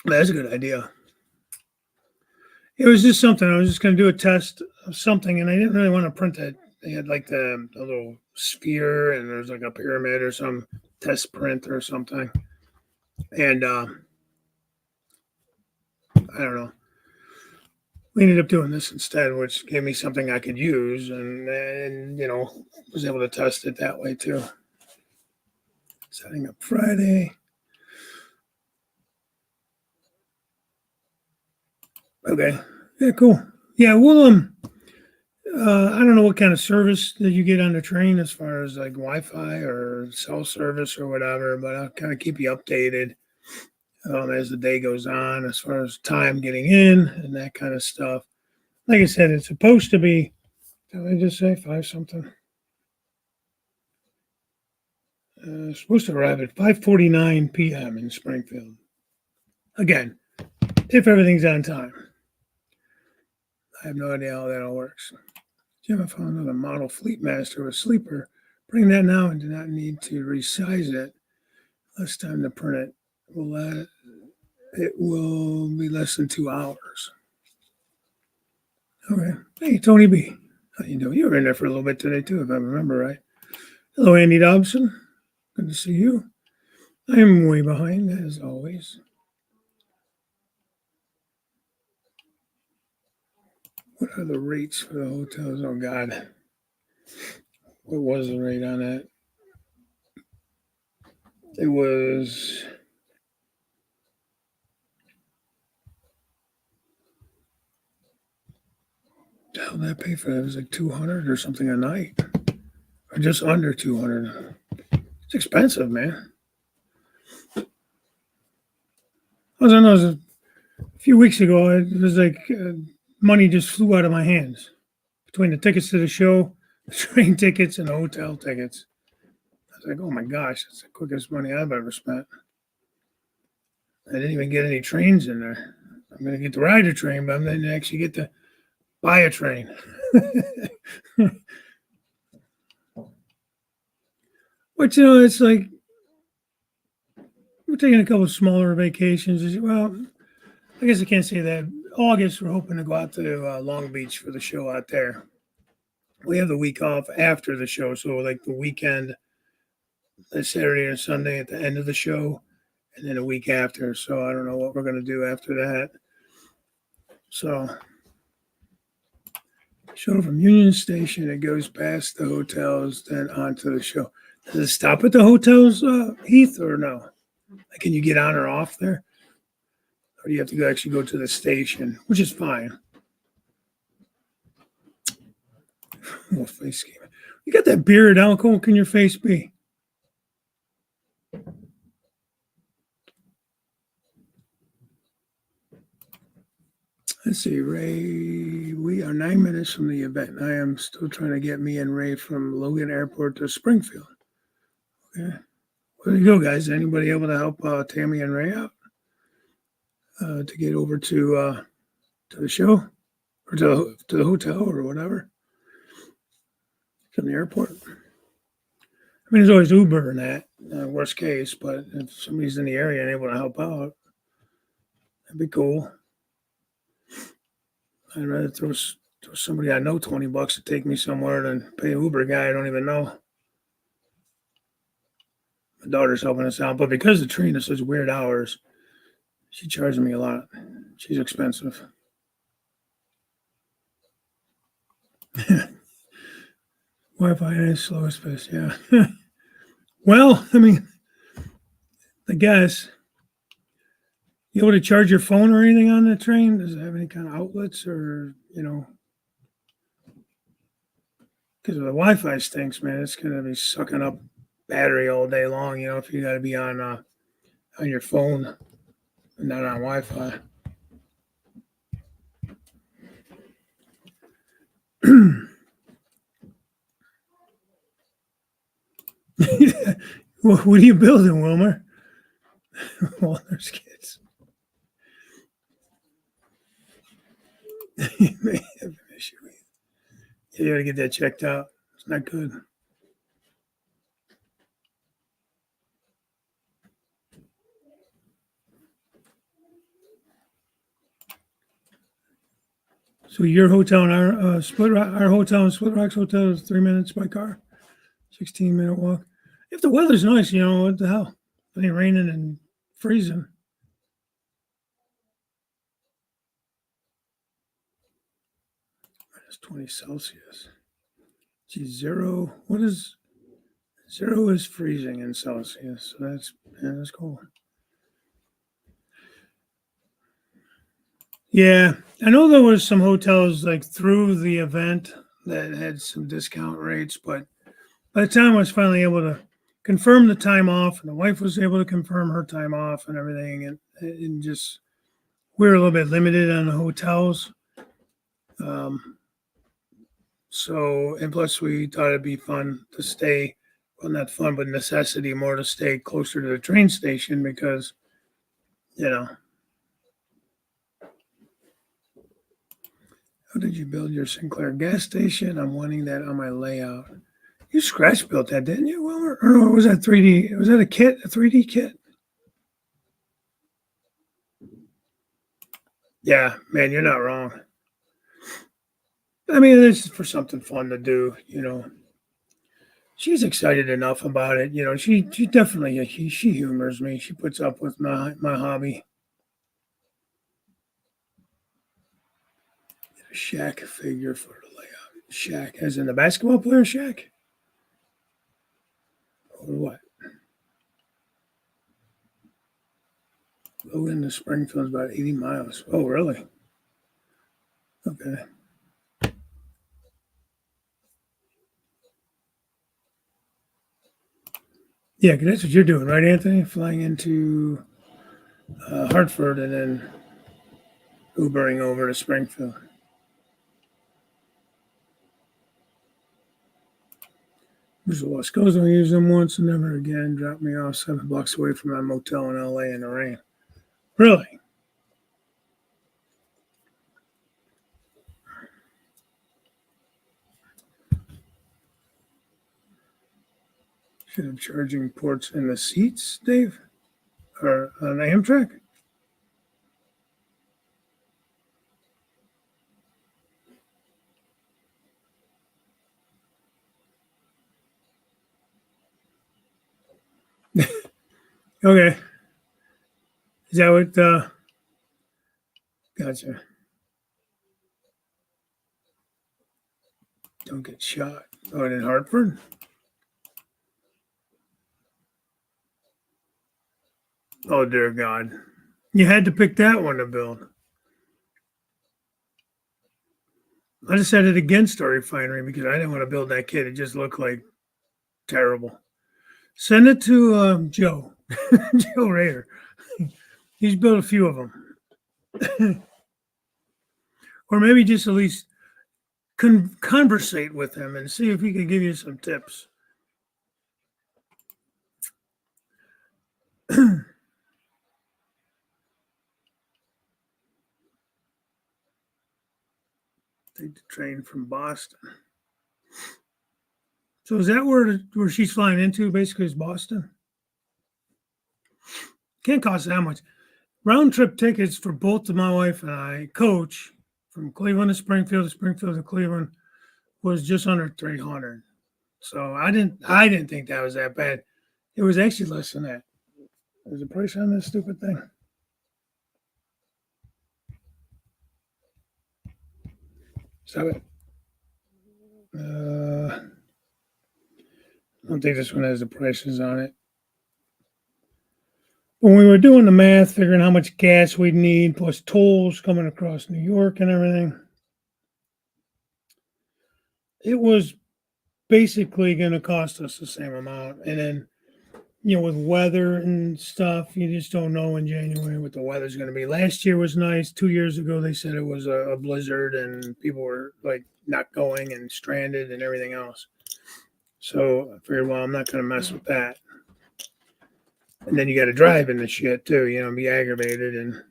That's a good idea. It was just something. I was just going to do a test of something, and I didn't really want to print it. They had like the little sphere, and there's like a pyramid or some test print or something. And I don't know. We ended up doing this instead, which gave me something I could use, and was able to test it that way too. Setting up Friday. Okay. Yeah, cool. Yeah, we'll I don't know what kind of service that you get on the train as far as like Wi-Fi or cell service or whatever, but I'll kind of keep you updated as the day goes on as far as time getting in and that kind of stuff. Like I said, it's supposed to be, did I just say 5 something? Supposed to arrive at 5:49 p.m. in Springfield. Again, if everything's on time. I have no idea how that all works. Jim, I found another model Fleet Master with sleeper. Bring that now and do not need to resize it. Less time to print it. It will be less than 2 hours. Okay. Hey, Tony B. How you doing? You were in there for a little bit today, too, if I remember right. Hello, Andy Dobson. Good to see you. I'm way behind, as always. What are the rates for the hotels? Oh, God. What was the rate on that? It was... How did I pay for that? It was like $200 or something a night. Or just under $200. It's expensive, man. All I know is a few weeks ago, it was like money just flew out of my hands between the tickets to the show, the train tickets, and the hotel tickets. I was like, oh my gosh, that's the quickest money I've ever spent. I didn't even get any trains in there. I'm going to get to ride a train, but I'm going to actually get to buy a train. But, it's like we're taking a couple of smaller vacations. Well, I guess I can't say that August, we're hoping to go out to Long Beach for the show out there. We have the week off after the show, so like the weekend, the Saturday and Sunday at the end of the show, and then a week after. So I don't know what we're going to do after that. So, show from Union Station, it goes past the hotels, then onto the show. Does it stop at the hotels, Heath, or no? Like, can you get on or off there? Or do you have to actually go to the station, which is fine? Oh, face scheme. You got that beard. How cool can your face be? Let's see, Ray. We are 9 minutes from the event. I am still trying to get me and Ray from Logan Airport to Springfield. Okay. Well, there you go, guys. Anybody able to help Tammy and Ray out to get over to the show or to the hotel or whatever from the airport? I mean, there's always Uber in that, worst case, but if somebody's in the area and able to help out, that'd be cool. I'd rather throw somebody I know $20 to take me somewhere than pay an Uber guy I don't even know. My daughter's helping us out, but because the train is such weird hours, she charges me a lot. She's expensive. Wi-Fi is slowest pace, yeah. Well, I mean, I guess. You able to charge your phone or anything on the train? Does it have any kind of outlets or, because the Wi-Fi stinks, man. It's going to be sucking up battery all day long, if you got to be on your phone and not on Wi-Fi. What are you building, Wilmer? Well, there's kids. You may have an issue with it. You got to get that checked out. It's not good. So your hotel and our hotel and Split Rock's hotel is 3 minutes by car, 16-minute walk. If the weather's nice, what the hell? It ain't raining and freezing. Minus 20 Celsius. Geez, zero. What is zero? Is freezing in Celsius. So that's cool. Yeah, I know there was some hotels like through the event that had some discount rates, but by the time I was finally able to confirm the time off, and the wife was able to confirm her time off and everything, and just we were a little bit limited on the hotels. So, and plus we thought it'd be fun to stay, well, not fun, but necessity more to stay closer to the train station because, how did you build your Sinclair gas station? I'm wanting that on my layout. You scratch built that, didn't you, Wilmer? Or was that 3D? Was that a kit, a 3D kit? Yeah, man, you're not wrong. I mean, this is for something fun to do, She's excited enough about it, She definitely she humors me. She puts up with my hobby. A Shaq figure for the layout. Shaq, as in the basketball player Shaq? Or what? Logan to Springfield is about 80 miles. Oh, really? Okay. Yeah, because that's what you're doing, right, Anthony? Flying into Hartford and then Ubering over to Springfield. Use the West Coast. I used them once and never again. Dropped me off 7 blocks away from my motel in LA in the rain. Really? Should have charging ports in the seats, Dave? Or on Amtrak? Okay. Is that what? Gotcha. Don't get shot. Oh, in Hartford? Oh, dear God. You had to pick that one to build. I decided against a refinery because I didn't want to build that kit. It just looked like terrible. Send it to Joe, Joe Rader. He's built a few of them. Or maybe just at least conversate with him and see if he can give you some tips. Take the train from Boston. So is that where she's flying into? Basically, is Boston? Can't cost that much. Round trip tickets for both of my wife and I, coach from Cleveland to Springfield to Cleveland, was just under 300. So I didn't think that was that bad. It was actually less than that. There's a price on this stupid thing. Stop it. I don't think this one has the prices on it. When we were doing the math, figuring how much gas we'd need, plus tolls coming across New York and everything, it was basically going to cost us the same amount. And then, with weather and stuff, you just don't know in January what the weather's going to be. Last year was nice. 2 years ago, they said it was a blizzard and people were like not going and stranded and everything else. So I figured, well, I'm not going to mess with that. And then you got to drive in the shit too, be aggravated. And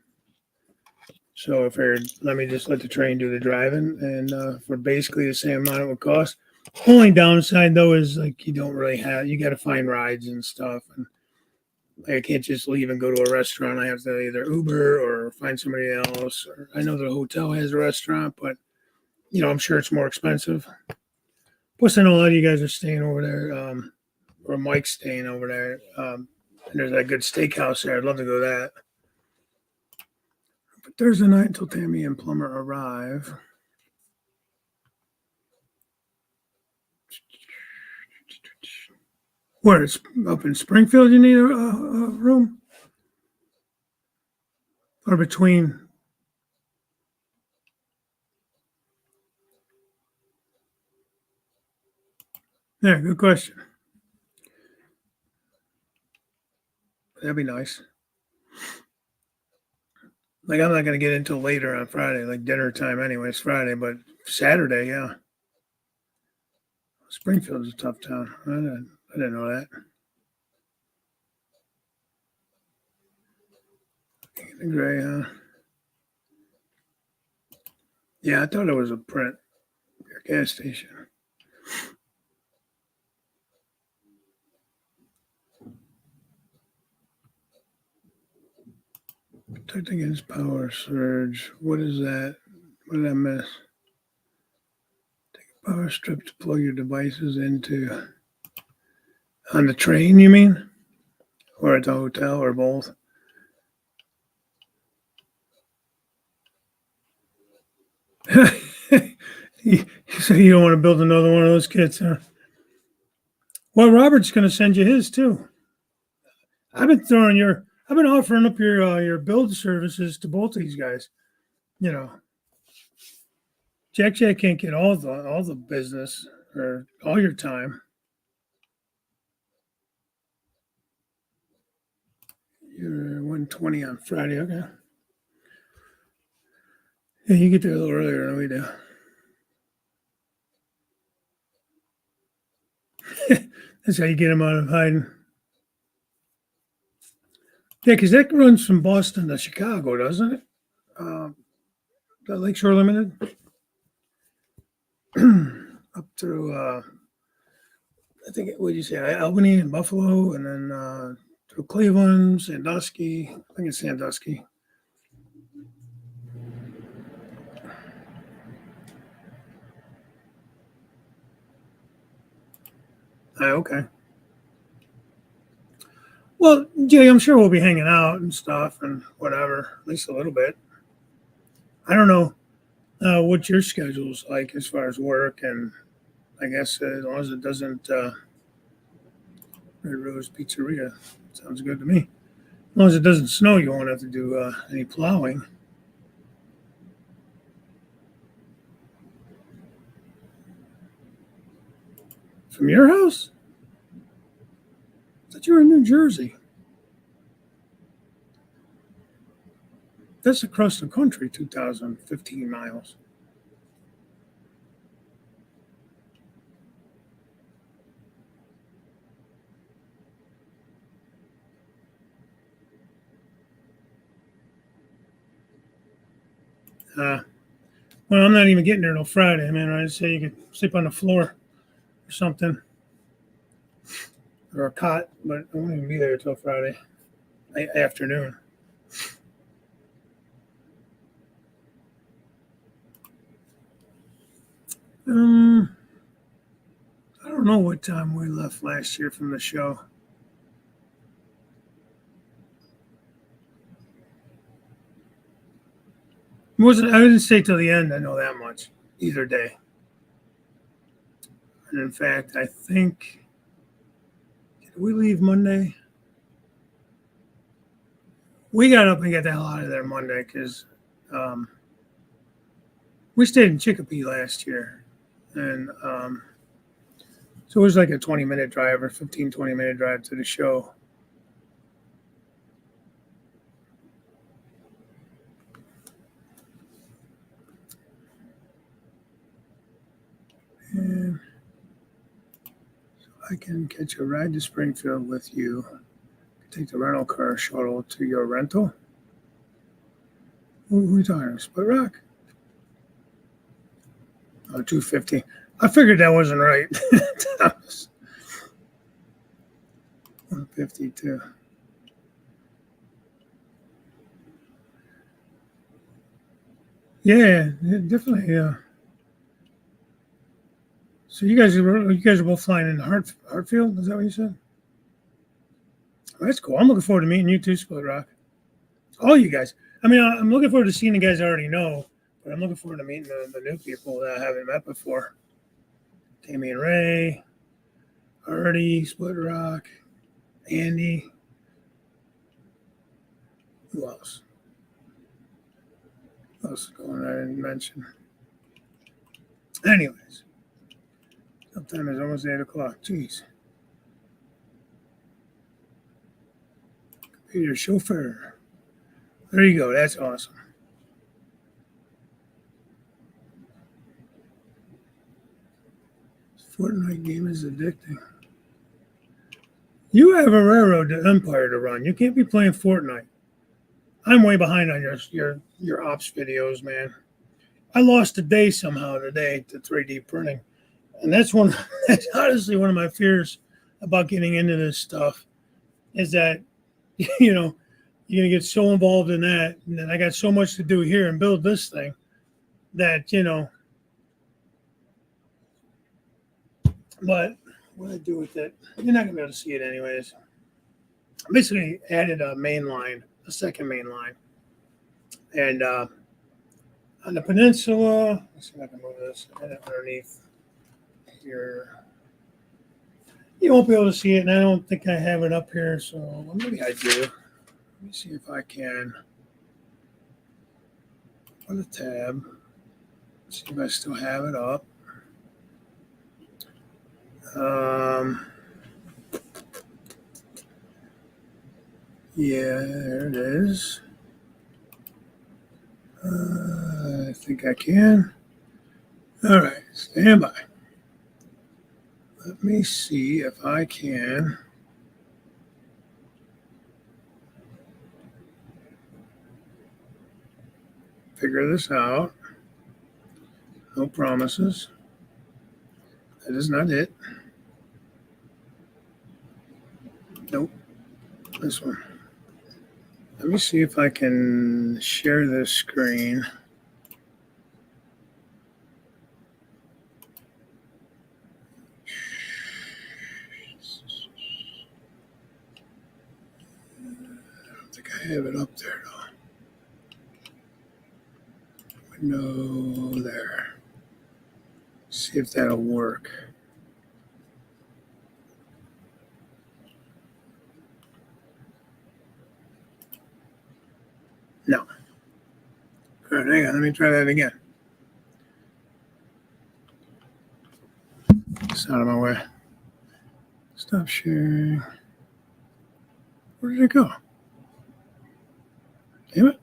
so I figured, let me just let the train do the driving. And for basically the same amount it would cost. Only downside though is like you don't really you got to find rides and stuff. And I can't just leave and go to a restaurant. I have to either Uber or find somebody else. Or I know the hotel has a restaurant, but I'm sure it's more expensive. Plus, I know a lot of you guys are staying over there, or Mike's staying over there. And there's that good steakhouse there. I'd love to go to that. But Thursday night until Tammy and Plumber arrive. Where it's up in Springfield, you need a room? Or between? Yeah, good question. That'd be nice. Like, I'm not going to get until later on Friday, like dinner time anyway. It's Friday, but Saturday, yeah. Springfield's a tough town. I didn't know that. Gray, huh? Yeah, I thought it was a print. Your gas station. Protect against power surge. What is that? What did I miss? Take a power strip to plug your devices into. On the train, you mean? Or at the hotel, or both? So you don't want to build another one of those kits, huh? Well, Robert's going to send you his too. I've been offering up your build services to both these guys. Jack can't get all the business or all your time. You're 120 on Friday, okay? Yeah, you get there a little earlier than we do. That's how you get them out of hiding. Yeah, because that runs from Boston to Chicago, doesn't it? The Lakeshore Limited up through I think what did you say, Albany and Buffalo, and then through Cleveland, Sandusky. I think it's Sandusky. Okay. Well, Jay, I'm sure we'll be hanging out and stuff and whatever, at least a little bit. I don't know what your schedule's like as far as work, and I guess as long as it doesn't Red Rose Pizzeria sounds good to me. As long as it doesn't snow, you won't have to do any plowing. From your house? I thought you were in New Jersey. That's across the country, 2,015 miles. Well, I'm not even getting there till Friday, man. I say you could sleep on the floor or something, or a cot, but I won't even be there till Friday afternoon. I don't know what time we left last year from the show. I didn't stay till the end. I know that much. Either day. And in fact, I think did we leave Monday? We got up and got the hell out of there Monday because we stayed in Chicopee last year, and so it was like a 20-minute drive or 20-minute drive to the show. And so I can catch a ride to Springfield with you. Take the rental car shuttle to your rental. Who are we talking? Split Rock? Oh, 250. I figured that wasn't right. That was 152. Yeah, definitely. Yeah. So you guys are both flying in Hartfield? Is that what you said? Oh, that's cool. I'm looking forward to meeting you too, Split Rock. All you guys. I mean, I'm looking forward to seeing the guys I already know, but I'm looking forward to meeting the new people that I haven't met before. Tammy and Ray, Artie, Split Rock, Andy. Who else? Who else is going I didn't mention? Anyways, sometime it's almost 8 o'clock. Jeez. Computer chauffeur. There you go. That's awesome. This Fortnite game is addicting. You have a railroad empire to run. You can't be playing Fortnite. I'm way behind on your ops videos, man. I lost a day somehow today to 3D printing, and that's that's honestly one of my fears about getting into this stuff. Is that you're gonna get so involved in that, and then I got so much to do here and build this thing that But what I do with it, you're not gonna be able to see it anyways. I basically added a second main line, and on the peninsula. Let's see if I can move this underneath here. You won't be able to see it, and I don't think I have it up here, so well, maybe I do. Let me see if I can. On the tab. See if I still have it up. Yeah, there it is. I think I can. All right, stand by. Let me see if I can figure this out. No promises. That is not it. Nope. This one. Let me see if I can share this screen. have it up there though. Window there. See if that'll work. No. All right, hang on. Let me try that again. It's out of my way. Stop sharing. Where did it go? Damn it.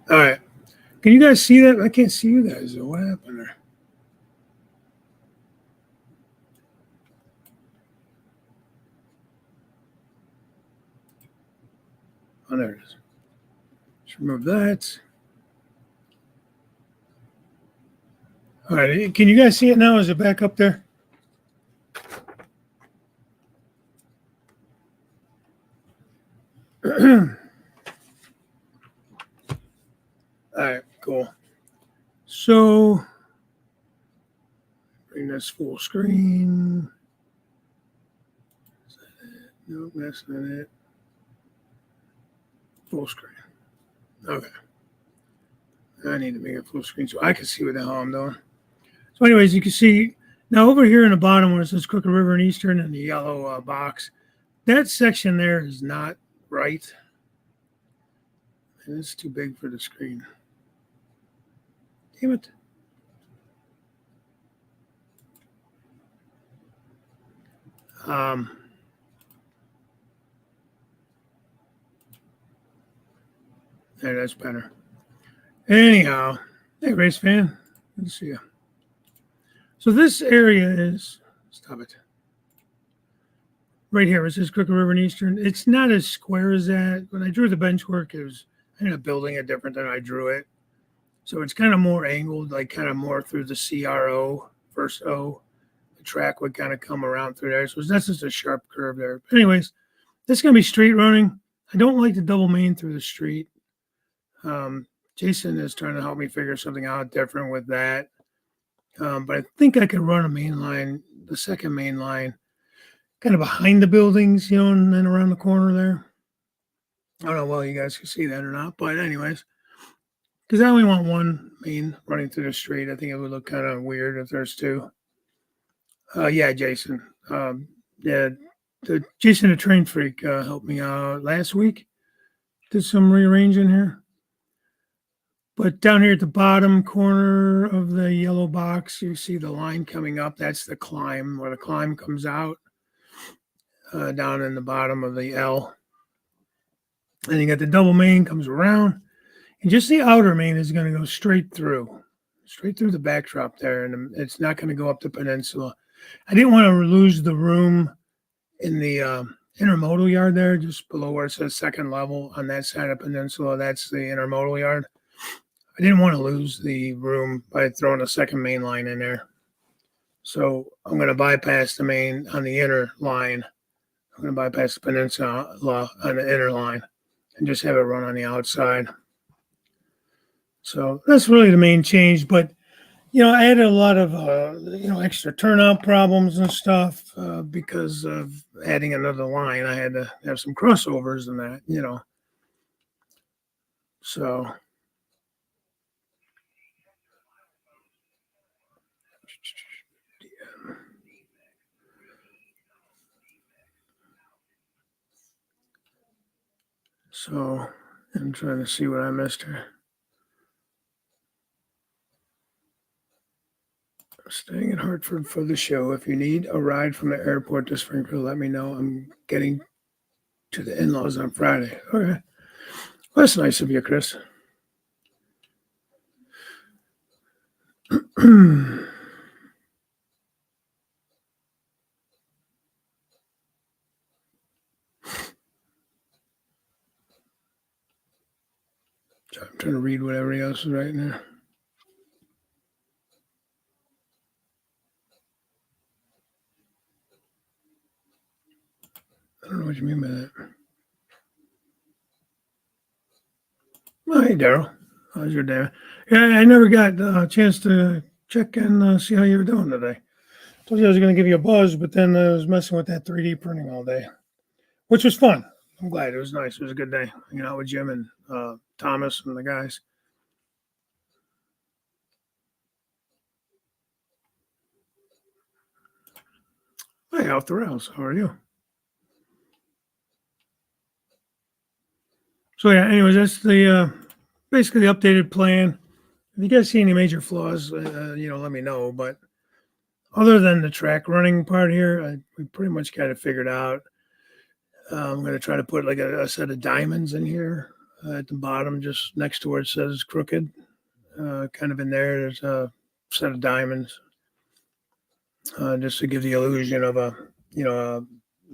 All right. Can you guys see that? I can't see you guys. What happened there? Oh, there it is. Let's remove that. All right. Can you guys see it now? Is it back up there? All right. Cool. So, bring this full screen. Is that it? Nope, that's not it. Full screen. Okay. I need to make it full screen so I can see what the hell I'm doing. So anyways, you can see now over here in the bottom where it says Crooked River and Eastern and the yellow box, that section there is not right. And it's too big for the screen. Damn it. There, that's better. Anyhow, hey, race fan. Good to see you. So this area is, stop it, right here. It says Crooked River and Eastern. It's not as square as that. When I drew the bench work, I ended up building it different than I drew it. So it's kind of more angled, like kind of more through the CRO, first O. The track would kind of come around through there. So that's just a sharp curve there. But anyways, this is going to be street running. I don't like the double main through the street. Jason is trying to help me figure something out different with that. But I think I could run a main line, the second main line, kind of behind the buildings, and then around the corner there. I don't know well you guys can see that or not, but anyways, because I only want one main running through the street. I think it would look kind of weird if there's two. Yeah, Jason. Yeah, Jason the Train Freak helped me out last week. Did some rearranging here. But down here at the bottom corner of the yellow box, you see the line coming up. That's the climb, where the climb comes out down in the bottom of the L. And you got the double main comes around. And just the outer main is going to go straight through the backdrop there. And it's not going to go up the peninsula. I didn't want to lose the room in the intermodal yard there, just below where it says second level on that side of peninsula. That's the intermodal yard. I didn't want to lose the room by throwing a second main line in there. So I'm going to bypass the main on the inner line. I'm going to bypass the peninsula on the inner line and just have it run on the outside. So that's really the main change. But, I had a lot of, extra turnout problems and stuff because of adding another line. I had to have some crossovers and that, So... So I'm trying to see what I missed here. I'm staying in Hartford for the show. If you need a ride from the airport to Springfield, let me know. I'm getting to the in-laws on Friday. Okay. Well, that's nice of you, Chris. So I'm trying to read what everybody else is writing there. I don't know what you mean by that. Oh, hey, Daryl. How's your day? Yeah, I never got a chance to check and see how you were doing today. Told you I was going to give you a buzz, but then I was messing with that 3D printing all day, which was fun. I'm glad. It was nice. It was a good day hanging out with Jim and Thomas and the guys. Hey, off the rails. How are you? So yeah. Anyways, that's the basically the updated plan. If you guys see any major flaws, let me know. But other than the track running part here, we pretty much got it figured out. I'm going to try to put like a set of diamonds in here at the bottom, just next to where it says crooked. Kind of in there, there's a set of diamonds, just to give the illusion of a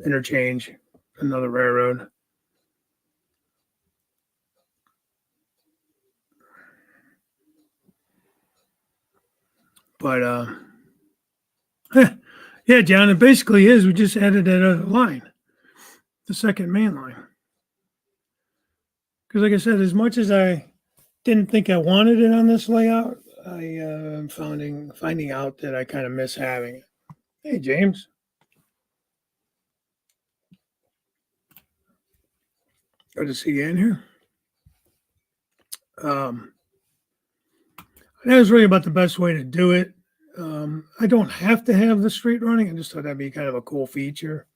interchange, another railroad. But yeah, John, it basically is. We just added that other line, the second main line. Because, like I said, as much as I didn't think I wanted it on this layout, I am finding out that I kind of miss having it. Hey, James. Good to see you in here. That was really about the best way to do it. I don't have to have the street running. I just thought that'd be kind of a cool feature.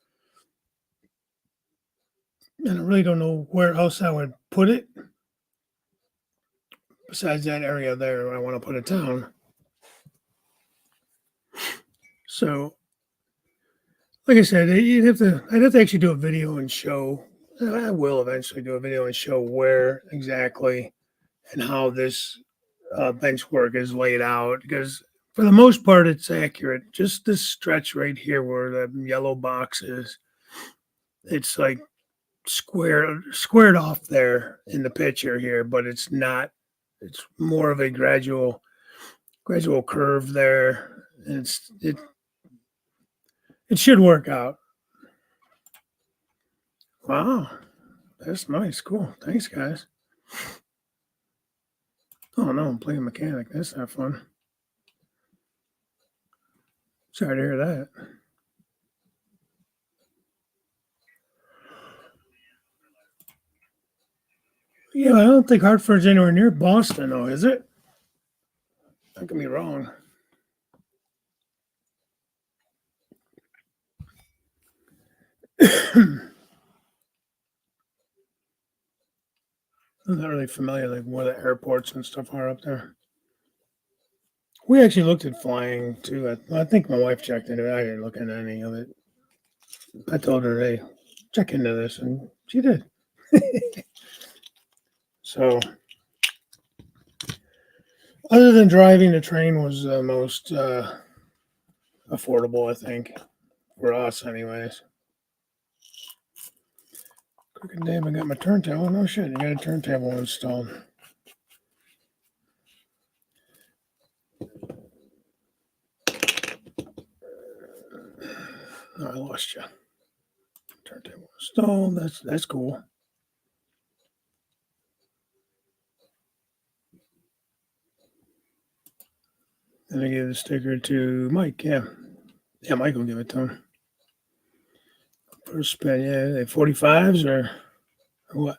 And I really don't know where else I would put it besides that area there where I want to put a town. So, like I said, I'd have to actually do a video and show. I will eventually do a video and show where exactly and how this bench work is laid out, because for the most part it's accurate. Just this stretch right here where the yellow box is, it's like squared off there in the picture here, but it's not. It's more of a gradual curve there. And it should work out. Wow, that's nice. Cool. Thanks, guys. Oh no, I'm playing mechanic. That's not fun. Sorry to hear that. Yeah, I don't think Hartford's anywhere near Boston, though, is it? Don't get me wrong. I'm not really familiar like where the airports and stuff are up there. We actually looked at flying too. I think my wife checked into it. I didn't look into any of it. I told her, "Hey, check into this," and she did. So, other than driving, the train was the most affordable, I think, for us, anyways. Crooked Dave, I got my turntable. No shit, you got a turntable installed. Oh, I lost you. Turntable installed. That's cool. And I gave the sticker to Mike. Yeah, Mike will give it to him. First spin, yeah, they 45s or what?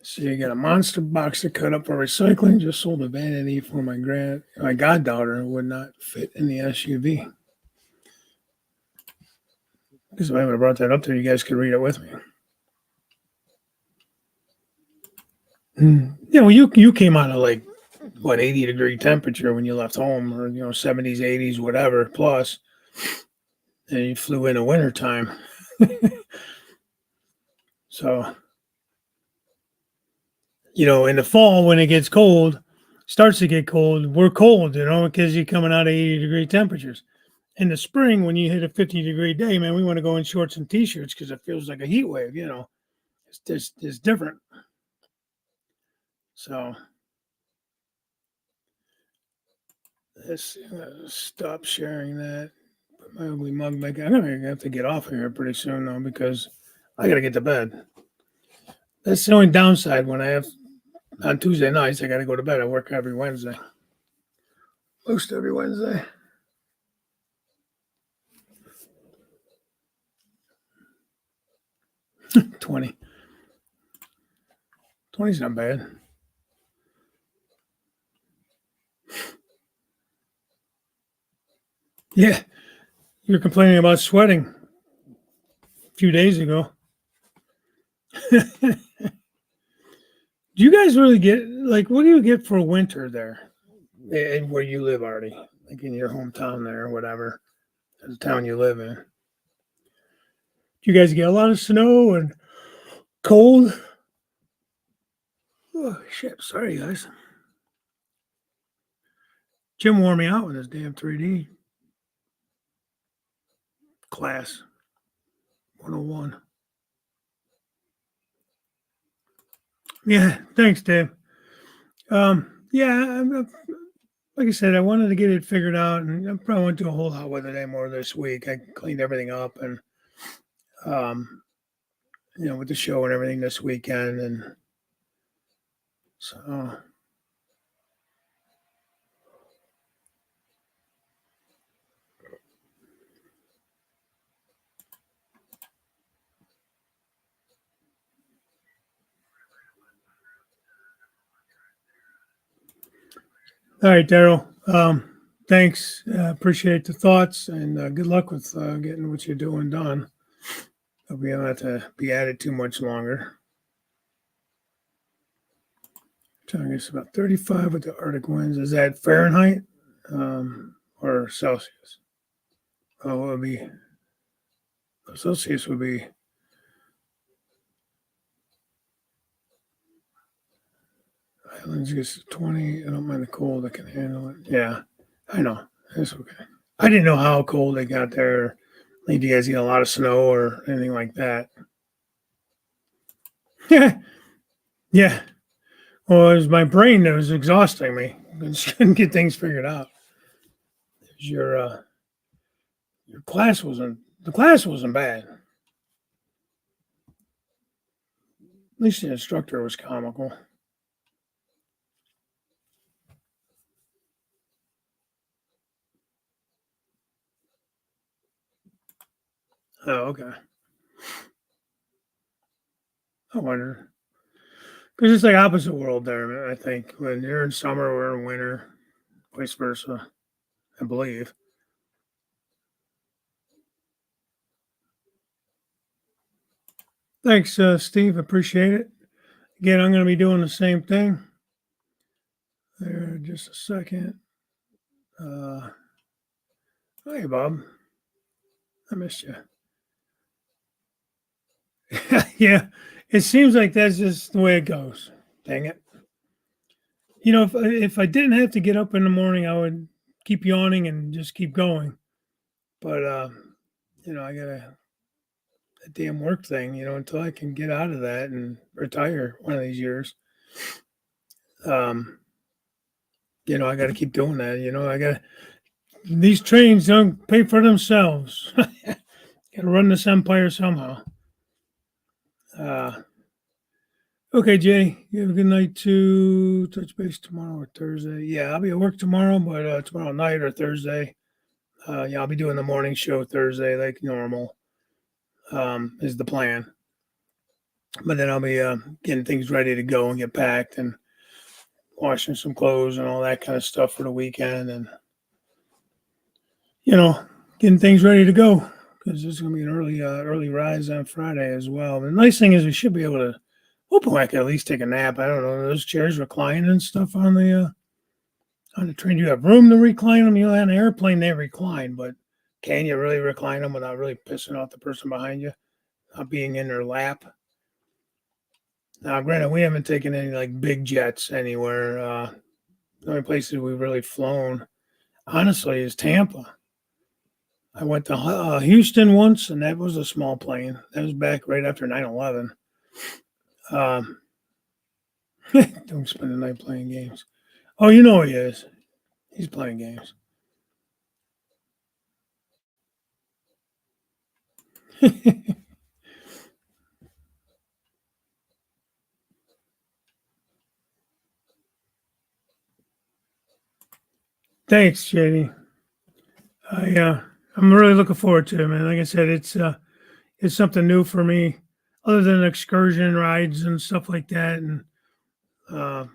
So you got a monster box to cut up for recycling. Just sold a vanity for my goddaughter who would not fit in the SUV. Because if I would have brought that up there, you guys could read it with me. Yeah, well, you came out of like what 80-degree temperature when you left home, or 70s, 80s, whatever plus, and you flew in the wintertime. So, in the fall when it gets cold, starts to get cold, we're cold, because you're coming out of 80-degree temperatures. In the spring, when you hit a 50-degree day, man, we want to go in shorts and t-shirts because it feels like a heat wave. It's different. So let's stop sharing that. Put my ugly mug back. I'm gonna have to get off of here pretty soon though, because I got to get to bed. That's the only downside when I have on Tuesday nights. I got to go to bed. I work every Wednesday. Most every Wednesday. 20. 20's not bad. Yeah. You're complaining about sweating a few days ago. Do you guys really get, like, what do you get for winter there where you live, Artie? Like in your hometown there or whatever, the town you live in? Do you guys get a lot of snow and cold? Oh, shit. Sorry, guys. Jim wore me out with his damn 3D class 101. Yeah, thanks, Dave. Yeah, like I said, I wanted to get it figured out, and I probably won't do a whole lot with it anymore this week. I cleaned everything up, and with the show and everything this weekend, and so. All right, Daryl. Thanks. Appreciate the thoughts, and good luck with getting what you're doing done. Hope you don't have to be at it too much longer. Telling us about 35 with the Arctic winds. Is that Fahrenheit or Celsius? Oh, it would be Celsius would be. Islands gets 20. I don't mind the cold. I can handle it. Yeah, I know. That's okay. I didn't know how cold they got there. Like, do you guys get a lot of snow or anything like that? Yeah. Yeah. Well, it was my brain that was exhausting me. I just couldn't get things figured out. Your class wasn't bad. At least the instructor was comical. Oh, okay. I wonder. Because it's like opposite world there, man, I think. When you're in summer, we're in winter, vice versa, I believe. Thanks, Steve. Appreciate it. Again, I'm going to be doing the same thing. There, just a second. Hey, Bob. I missed you. Yeah, it seems like that's just the way it goes. Dang it. If I didn't have to get up in the morning, I would keep yawning and just keep going. But I got a damn work thing. Until I can get out of that and retire one of these years. I got to keep doing that. I got these trains don't pay for themselves. Got to run this empire somehow. Okay, Jay, you have a good night too. Touch base tomorrow or Thursday. Yeah, I'll be at work tomorrow, but tomorrow night or Thursday. Yeah, I'll be doing the morning show Thursday like normal. Is the plan. But then I'll be getting things ready to go and get packed and washing some clothes and all that kind of stuff for the weekend, and getting things ready to go because there's going to be an early rise on Friday as well. The nice thing is we should be able to. Hopefully, I can at least take a nap. I don't know, those chairs recline and stuff on the train. You have room to recline them. On an airplane they recline, but can you really recline them without really pissing off the person behind you, not being in their lap? Now, granted, we haven't taken any like big jets anywhere. The only places we've really flown, honestly, is Tampa. I went to Houston once, and that was a small plane. That was back right after 9/11. Don't spend the night playing games. Oh, you know he is. He's playing games. Thanks, JD. I'm really looking forward to it, man. Like I said, it's something new for me, other than excursion rides and stuff like that. And uh,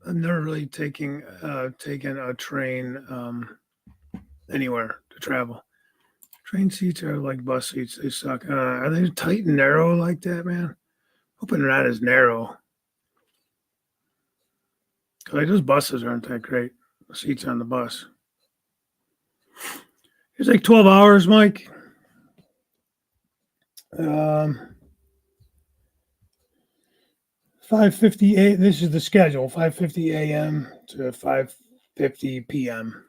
I've never really taken a train anywhere to travel. Train seats are like bus seats; they suck. Are they tight and narrow like that, man? Hoping they're not as narrow. 'Cause, like those buses aren't that great. The seats on the bus. It's like 12 hours, Mike. Um, 5:58. This is the schedule. 5:50 a.m. to 5:50 p.m.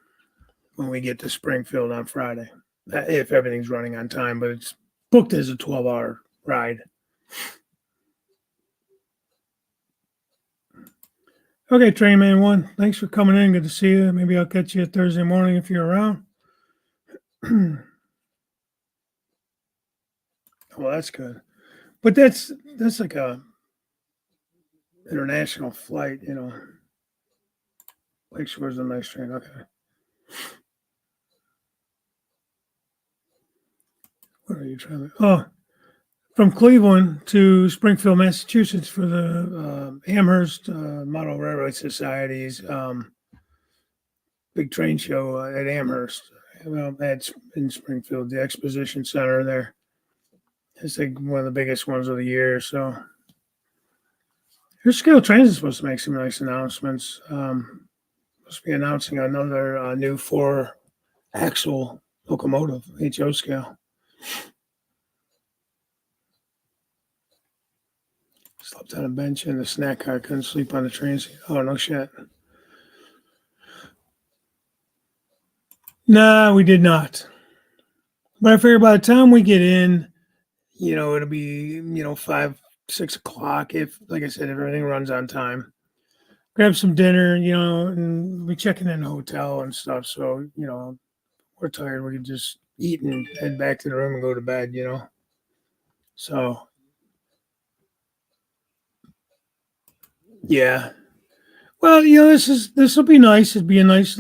when we get to Springfield on Friday, if everything's running on time. But it's booked as a 12-hour ride. Okay, Trainman One. Thanks for coming in. Good to see you. Maybe I'll catch you Thursday morning if you're around. Well, that's good. But that's like a international flight, you know. Lakeshore's a nice train. Okay. What are you trying to? Oh, from Cleveland to Springfield, Massachusetts for the Amherst Model Railroad Society's big train show at Amherst. Well, that's in Springfield, the exposition center there. It's like one of the biggest ones of the year. So, your Scale Trains is supposed to make some nice announcements. Supposed to be announcing another new 4-axle locomotive, HO scale. Slept on a bench in the snack car. Couldn't sleep on the train seat. Oh, no shit. Nah, we did not. But I figure by the time we get in, it'll be, 5, 6 o'clock. If, like I said, if everything runs on time. Grab some dinner, and we checking in the hotel and stuff. So, we're tired. We can just eat and head back to the room and go to bed, So, yeah. Well, this will be nice. It'd be a nice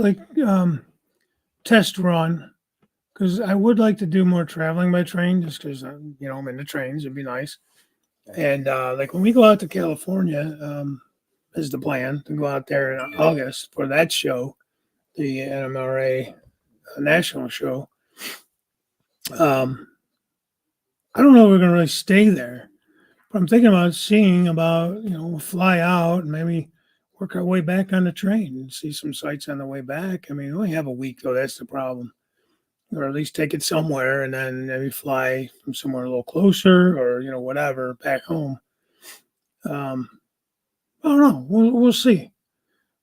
test run because I would like to do more traveling by train just because I'm in the trains. It'd be nice. And like when we go out to California, is the plan to go out there in August for that show, the NMRA national show. I don't know if we're gonna really stay there, but I'm thinking about we'll fly out and maybe work our way back on the train and see some sights on the way back. I mean, we only have a week though. That's the problem. Or at least take it somewhere and then maybe fly from somewhere a little closer or, whatever, back home. I don't know. We'll see.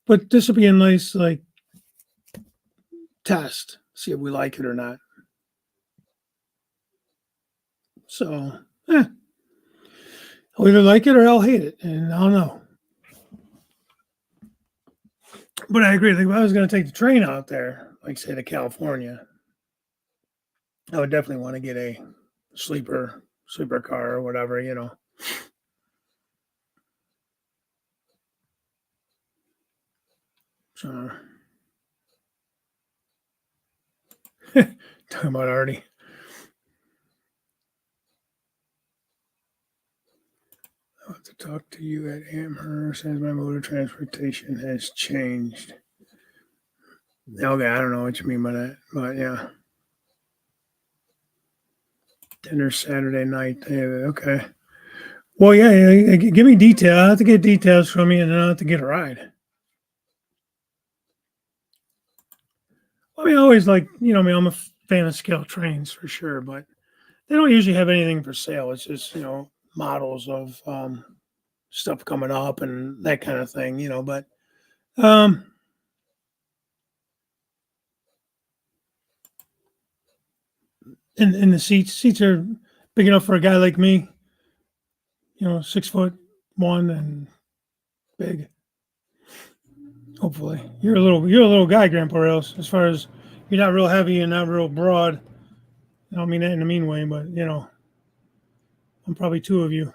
But this will be a nice, test. See if we like it or not. So, I'll either like it or I'll hate it. And I don't know. But I agree. Like, if I was going to take the train out there, like, say, to California, I would definitely want to get a sleeper car or whatever, So, talking about Artie. I want to talk to you at Amherst as my mode of transportation has changed. Okay, I don't know what you mean by that, but yeah. Dinner Saturday night, David. Okay. Well, yeah, give me detail. I have to get details from you, and then I have to get a ride. I mean, I always I'm a fan of scale trains for sure, but they don't usually have anything for sale. It's just, models of stuff coming up and that kind of thing, but and the seats are big enough for a guy like me, 6'1" and big. Hopefully, you're a little guy, Grandpa Rails. As far as you're not real heavy and not real broad. I don't mean that in a mean way, but I'm probably two of you.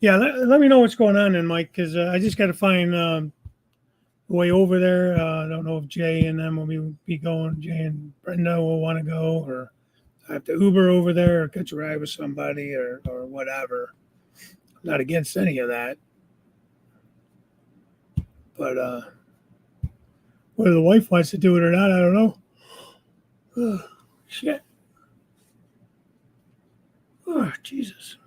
Yeah, let me know what's going on then, Mike, because I just got to find way over there. I don't know if Jay and them will be going. Jay and Brenda will want to go, or I have to Uber over there or catch a ride with somebody or whatever. I'm not against any of that. But whether the wife wants to do it or not, I don't know. Oh, shit. Oh, Jesus.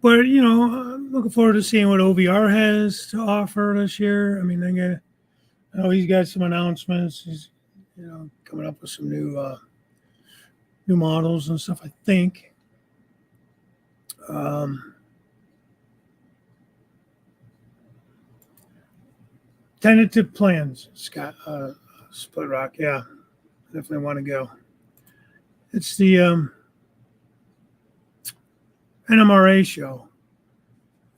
But, I'm looking forward to seeing what OVR has to offer this year. I mean, I know he's got some announcements. He's, coming up with some new models and stuff, I think. Tentative plans, Scott, Split Rock. Yeah, definitely want to go. It's the NMRA show.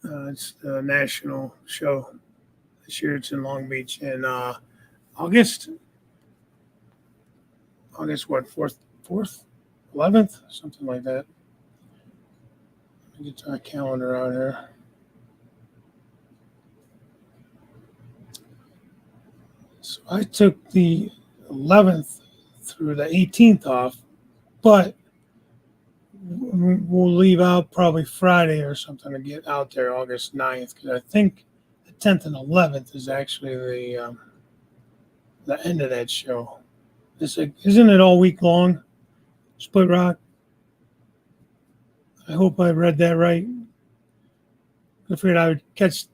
It's the national show. This year it's in Long Beach in August. August what? 4th, 11th, something like that. Let me get my calendar out here. So I took the 11th through the 18th off, but we'll leave out probably Friday or something to get out there August 9th, because I think the 10th and 11th is actually the end of that show. Isn't it all week long, Split Rock? I hope I read that right. I figured I would catch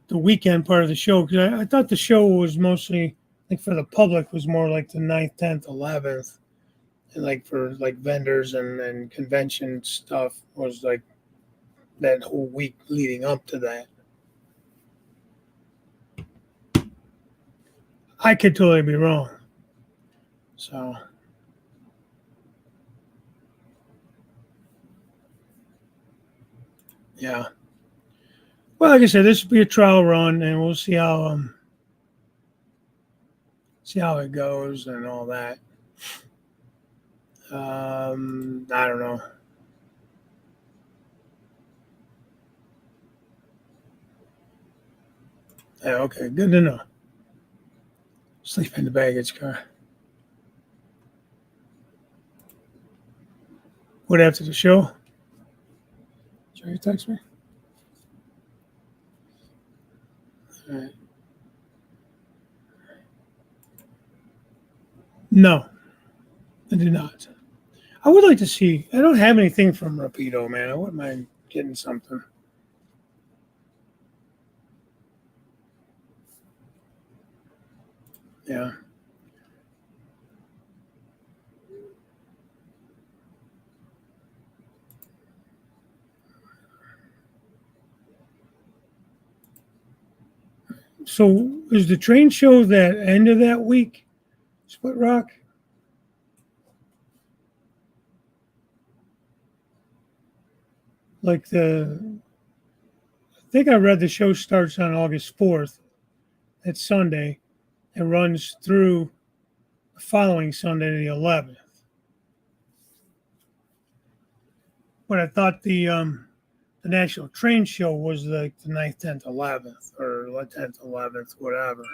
the weekend part of the show, because I thought the show was mostly, I think for the public, was more like the 9th, 10th, 11th. And like for like vendors and convention stuff was like that whole week leading up to that. I could totally be wrong. So, yeah. Well, like I said, this will be a trial run, and we'll see how it goes and all that. I don't know. Yeah, okay, good to know. Sleep in the baggage car. What after the show? Did you text me? All right. No, I did not. I would like to see. I don't have anything from Rapido, man. I wouldn't mind getting something. Yeah. So is the train show that end of that week, Split Rock? Like I think I read the show starts on August 4th. It's Sunday. It runs through the following Sunday, the 11th. But I thought the national train show was like the 9th, 10th, 11th, or the 10th, 11th, whatever.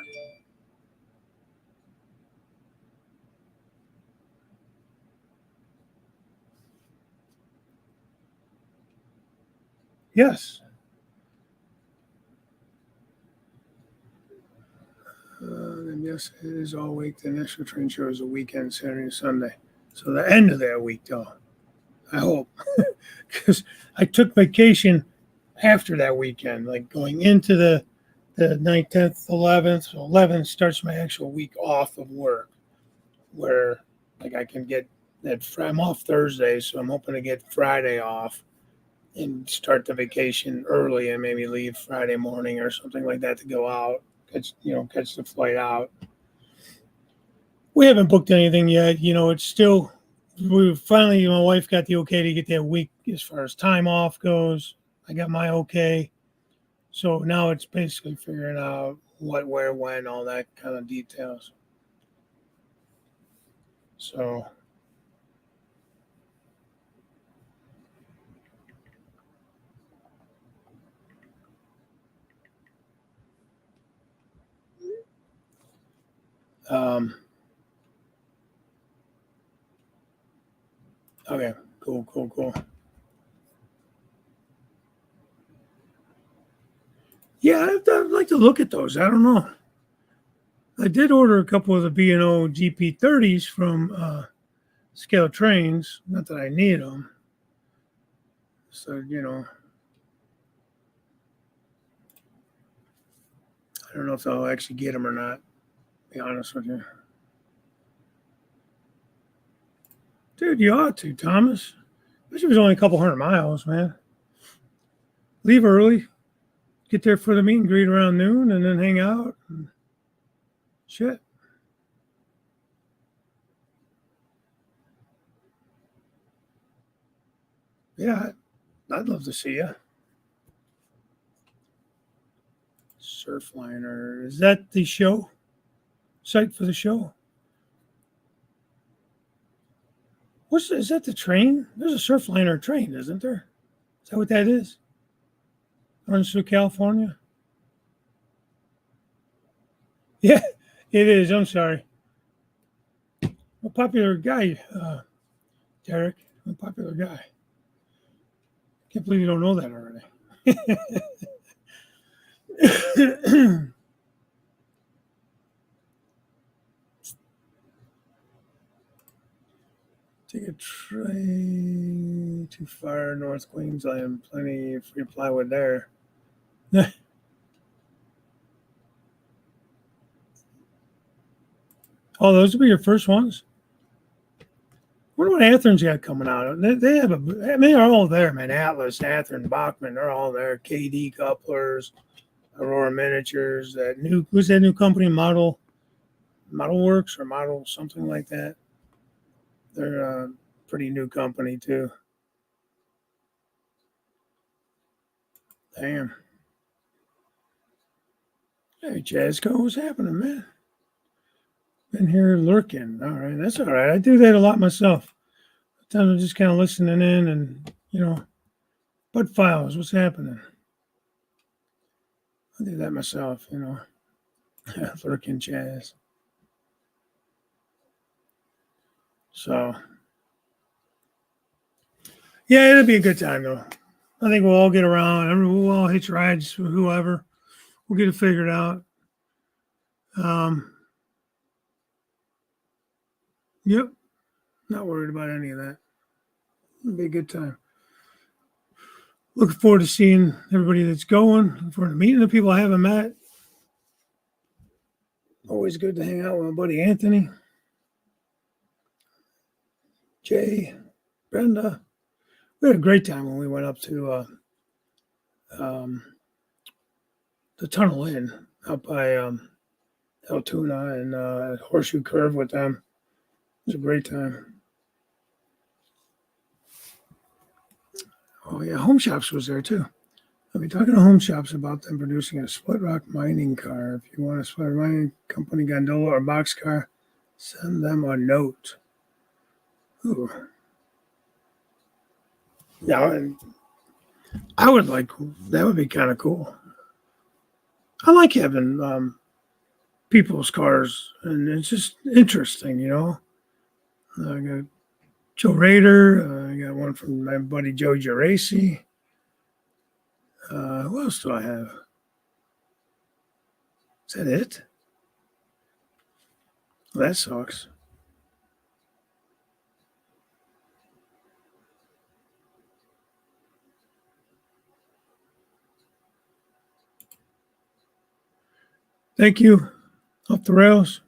Yes. And yes, it is all week. The national train show is a weekend, Saturday and Sunday. So the end of that week, though, I hope, because I took vacation after that weekend, like going into the 9th, 10th, 11th. So 11th starts my actual week off of work, where like I can get that. I'm off Thursday, so I'm hoping to get Friday off and start the vacation early and maybe leave Friday morning or something like that to go out, catch the flight out. We haven't booked anything yet. It's still, we finally, my wife got the okay to get that week as far as time off goes. I got my okay. So now it's basically figuring out what, where, when, all that kind of details. So, Okay, cool. Yeah, I'd like to look at those. I don't know. I did order a couple of the B&O GP30s from Scale Trains. Not that I need them. So, I don't know if I'll actually get them or not, to be honest with you. Dude, you ought to, Thomas. Wish it was only a couple 100 miles, man. Leave early, get there for the meet and greet around noon, and then hang out. And shit. Yeah, I'd love to see you. Surfliner. Is that the show? Site for the show? Is that the train? There's a Surfliner train, isn't there? Is that what that is? Runs through California? Yeah, it is. I'm sorry. A popular guy, Derek. A popular guy. Can't believe you don't know that already. Take a train to far North Queensland. Plenty of free plywood there. Oh, those will be your first ones? I wonder what Atherin's got coming out. They have they're all there, man. Atlas, Atherin, Bachman, they're all there. KD couplers, Aurora Miniatures, who's that new company, Model Works or Model something like that. They're a pretty new company too. Damn. Hey, Jazzco, what's happening, man? Been here lurking. All right, that's all right. I do that a lot myself. Sometimes I'm just kind of listening in and, Bud Files, what's happening? I do that myself, lurking jazz. So, yeah, it'll be a good time, though. I think we'll all get around. We'll all hitch rides with whoever. We'll get it figured out. Yep. Not worried about any of that. It'll be a good time. Looking forward to seeing everybody that's going. Looking forward to meeting the people I haven't met. Always good to hang out with my buddy Anthony, Jay, Brenda. We had a great time when we went up to the Tunnel Inn out by Altoona and Horseshoe Curve with them. It was a great time. Oh, yeah, Home Shops was there too. I'll be talking to Home Shops about them producing a split rock mining car. If you want a split mining company gondola or box car, send them a note. Ooh. Yeah, and I would like that. Would be kind of cool. I like having people's cars, and it's just interesting, I got Joe Rader. I got one from my buddy Joe Geraci. Who else do I have? Is that it? Well, that sucks. Thank you. Off the rails.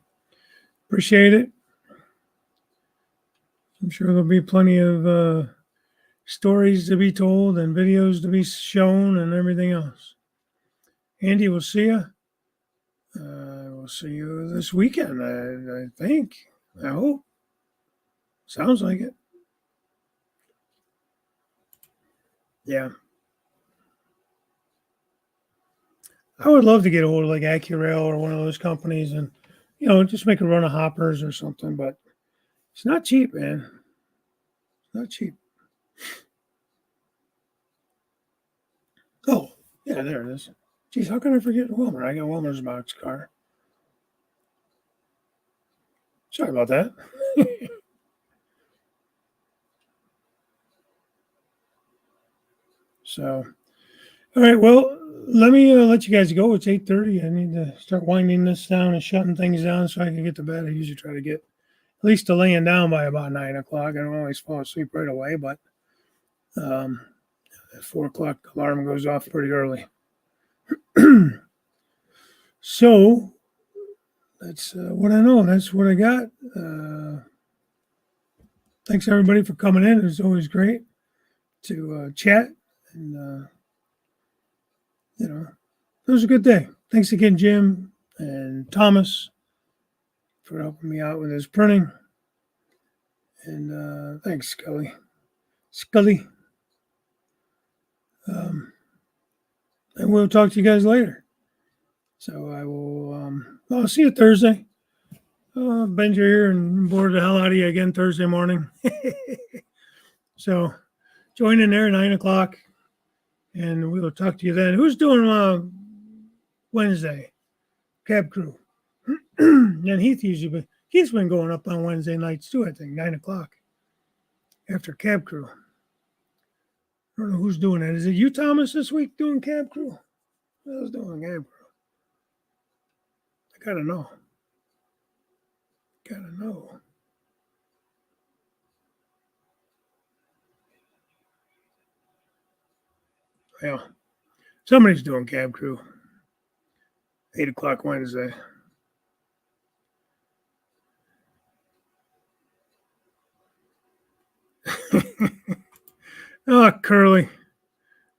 Appreciate it. I'm sure there'll be plenty of stories to be told and videos to be shown and everything else. Andy, we'll see you. We'll see you this weekend, I think. I hope. Sounds like it. Yeah. I would love to get a hold of like AccuRail or one of those companies and, just make a run of hoppers or something, but it's not cheap, man. It's not cheap. Oh, yeah, there it is. Geez, how can I forget Wilmer? I got Wilmer's box car. Sorry about that. So, all right. Well, let me let you guys go. It's 8:30. I need to start winding this down and shutting things down so I can get to bed. I usually try to get at least to laying down by about 9 o'clock. I don't always fall asleep right away, but at 4 o'clock alarm goes off pretty early. So that's what I know. That's what I got. Thanks everybody for coming in. It was always great to chat, and it was a good day. Thanks again, Jim and Thomas, for helping me out with this printing, and thanks, Scully. And we'll talk to you guys later. So I will. I'll see you Thursday. Ben's here and bored the hell out of you again Thursday morning. So join in there at 9 o'clock, and we will talk to you then. Who's doing Wednesday? Cab crew. And Heath's been going up on Wednesday nights too, I think, 9 o'clock after cab crew. I don't know who's doing that. Is it you, Thomas, this week doing cab crew? Who's doing cab crew? I gotta know. Well, somebody's doing cab crew. 8 o'clock Wednesday. Oh, Curly.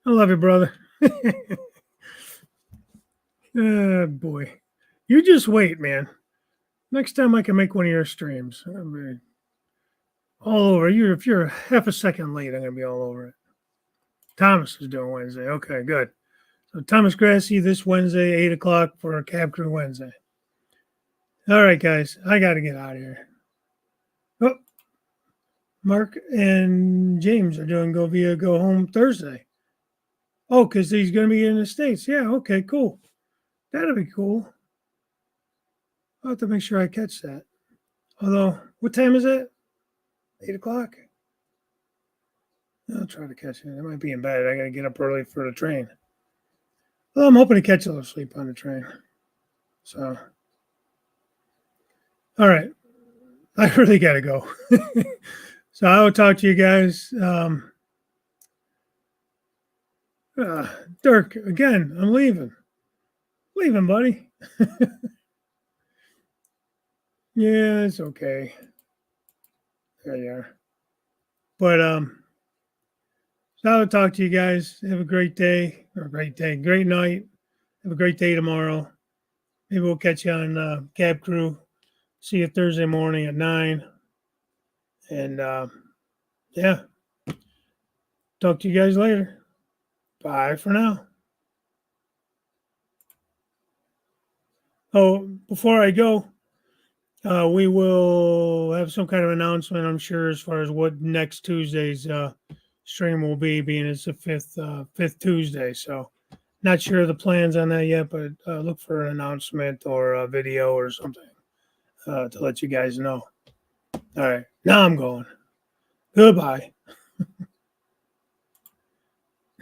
I love you, brother. Oh, boy. You just wait, man. Next time I can make one of your streams. I'll be all over. If you're half a second late, I'm going to be all over it. Thomas is doing Wednesday. Okay, good. So Thomas Grassi this Wednesday, 8 o'clock for a Cab Crew Wednesday. All right, guys. I got to get out of here. Oh, Mark and James are doing Go Home Thursday. Oh, because he's going to be in the States. Yeah, okay, cool. That'll be cool. I'll have to make sure I catch that. Although, what time is it? 8 o'clock? I'll try to catch it. I might be in bed. I got to get up early for the train. Well, I'm hoping to catch a little sleep on the train. So, all right. I really got to go. So I will talk to you guys. Dirk, again, I'm leaving. Leaving, buddy. Yeah, it's okay. There you are. But so I'll talk to you guys. Have a great day, great night. Have a great day tomorrow. Maybe we'll catch you on Cab Crew. See you Thursday morning at 9. And yeah, talk to you guys later. Bye for now. Oh, before I go, we will have some kind of announcement, I'm sure, as far as what next Tuesday's stream will be, being it's the fifth Tuesday. So not sure of the plans on that yet, but look for an announcement or a video or something to let you guys know. All right, now I'm going. Goodbye.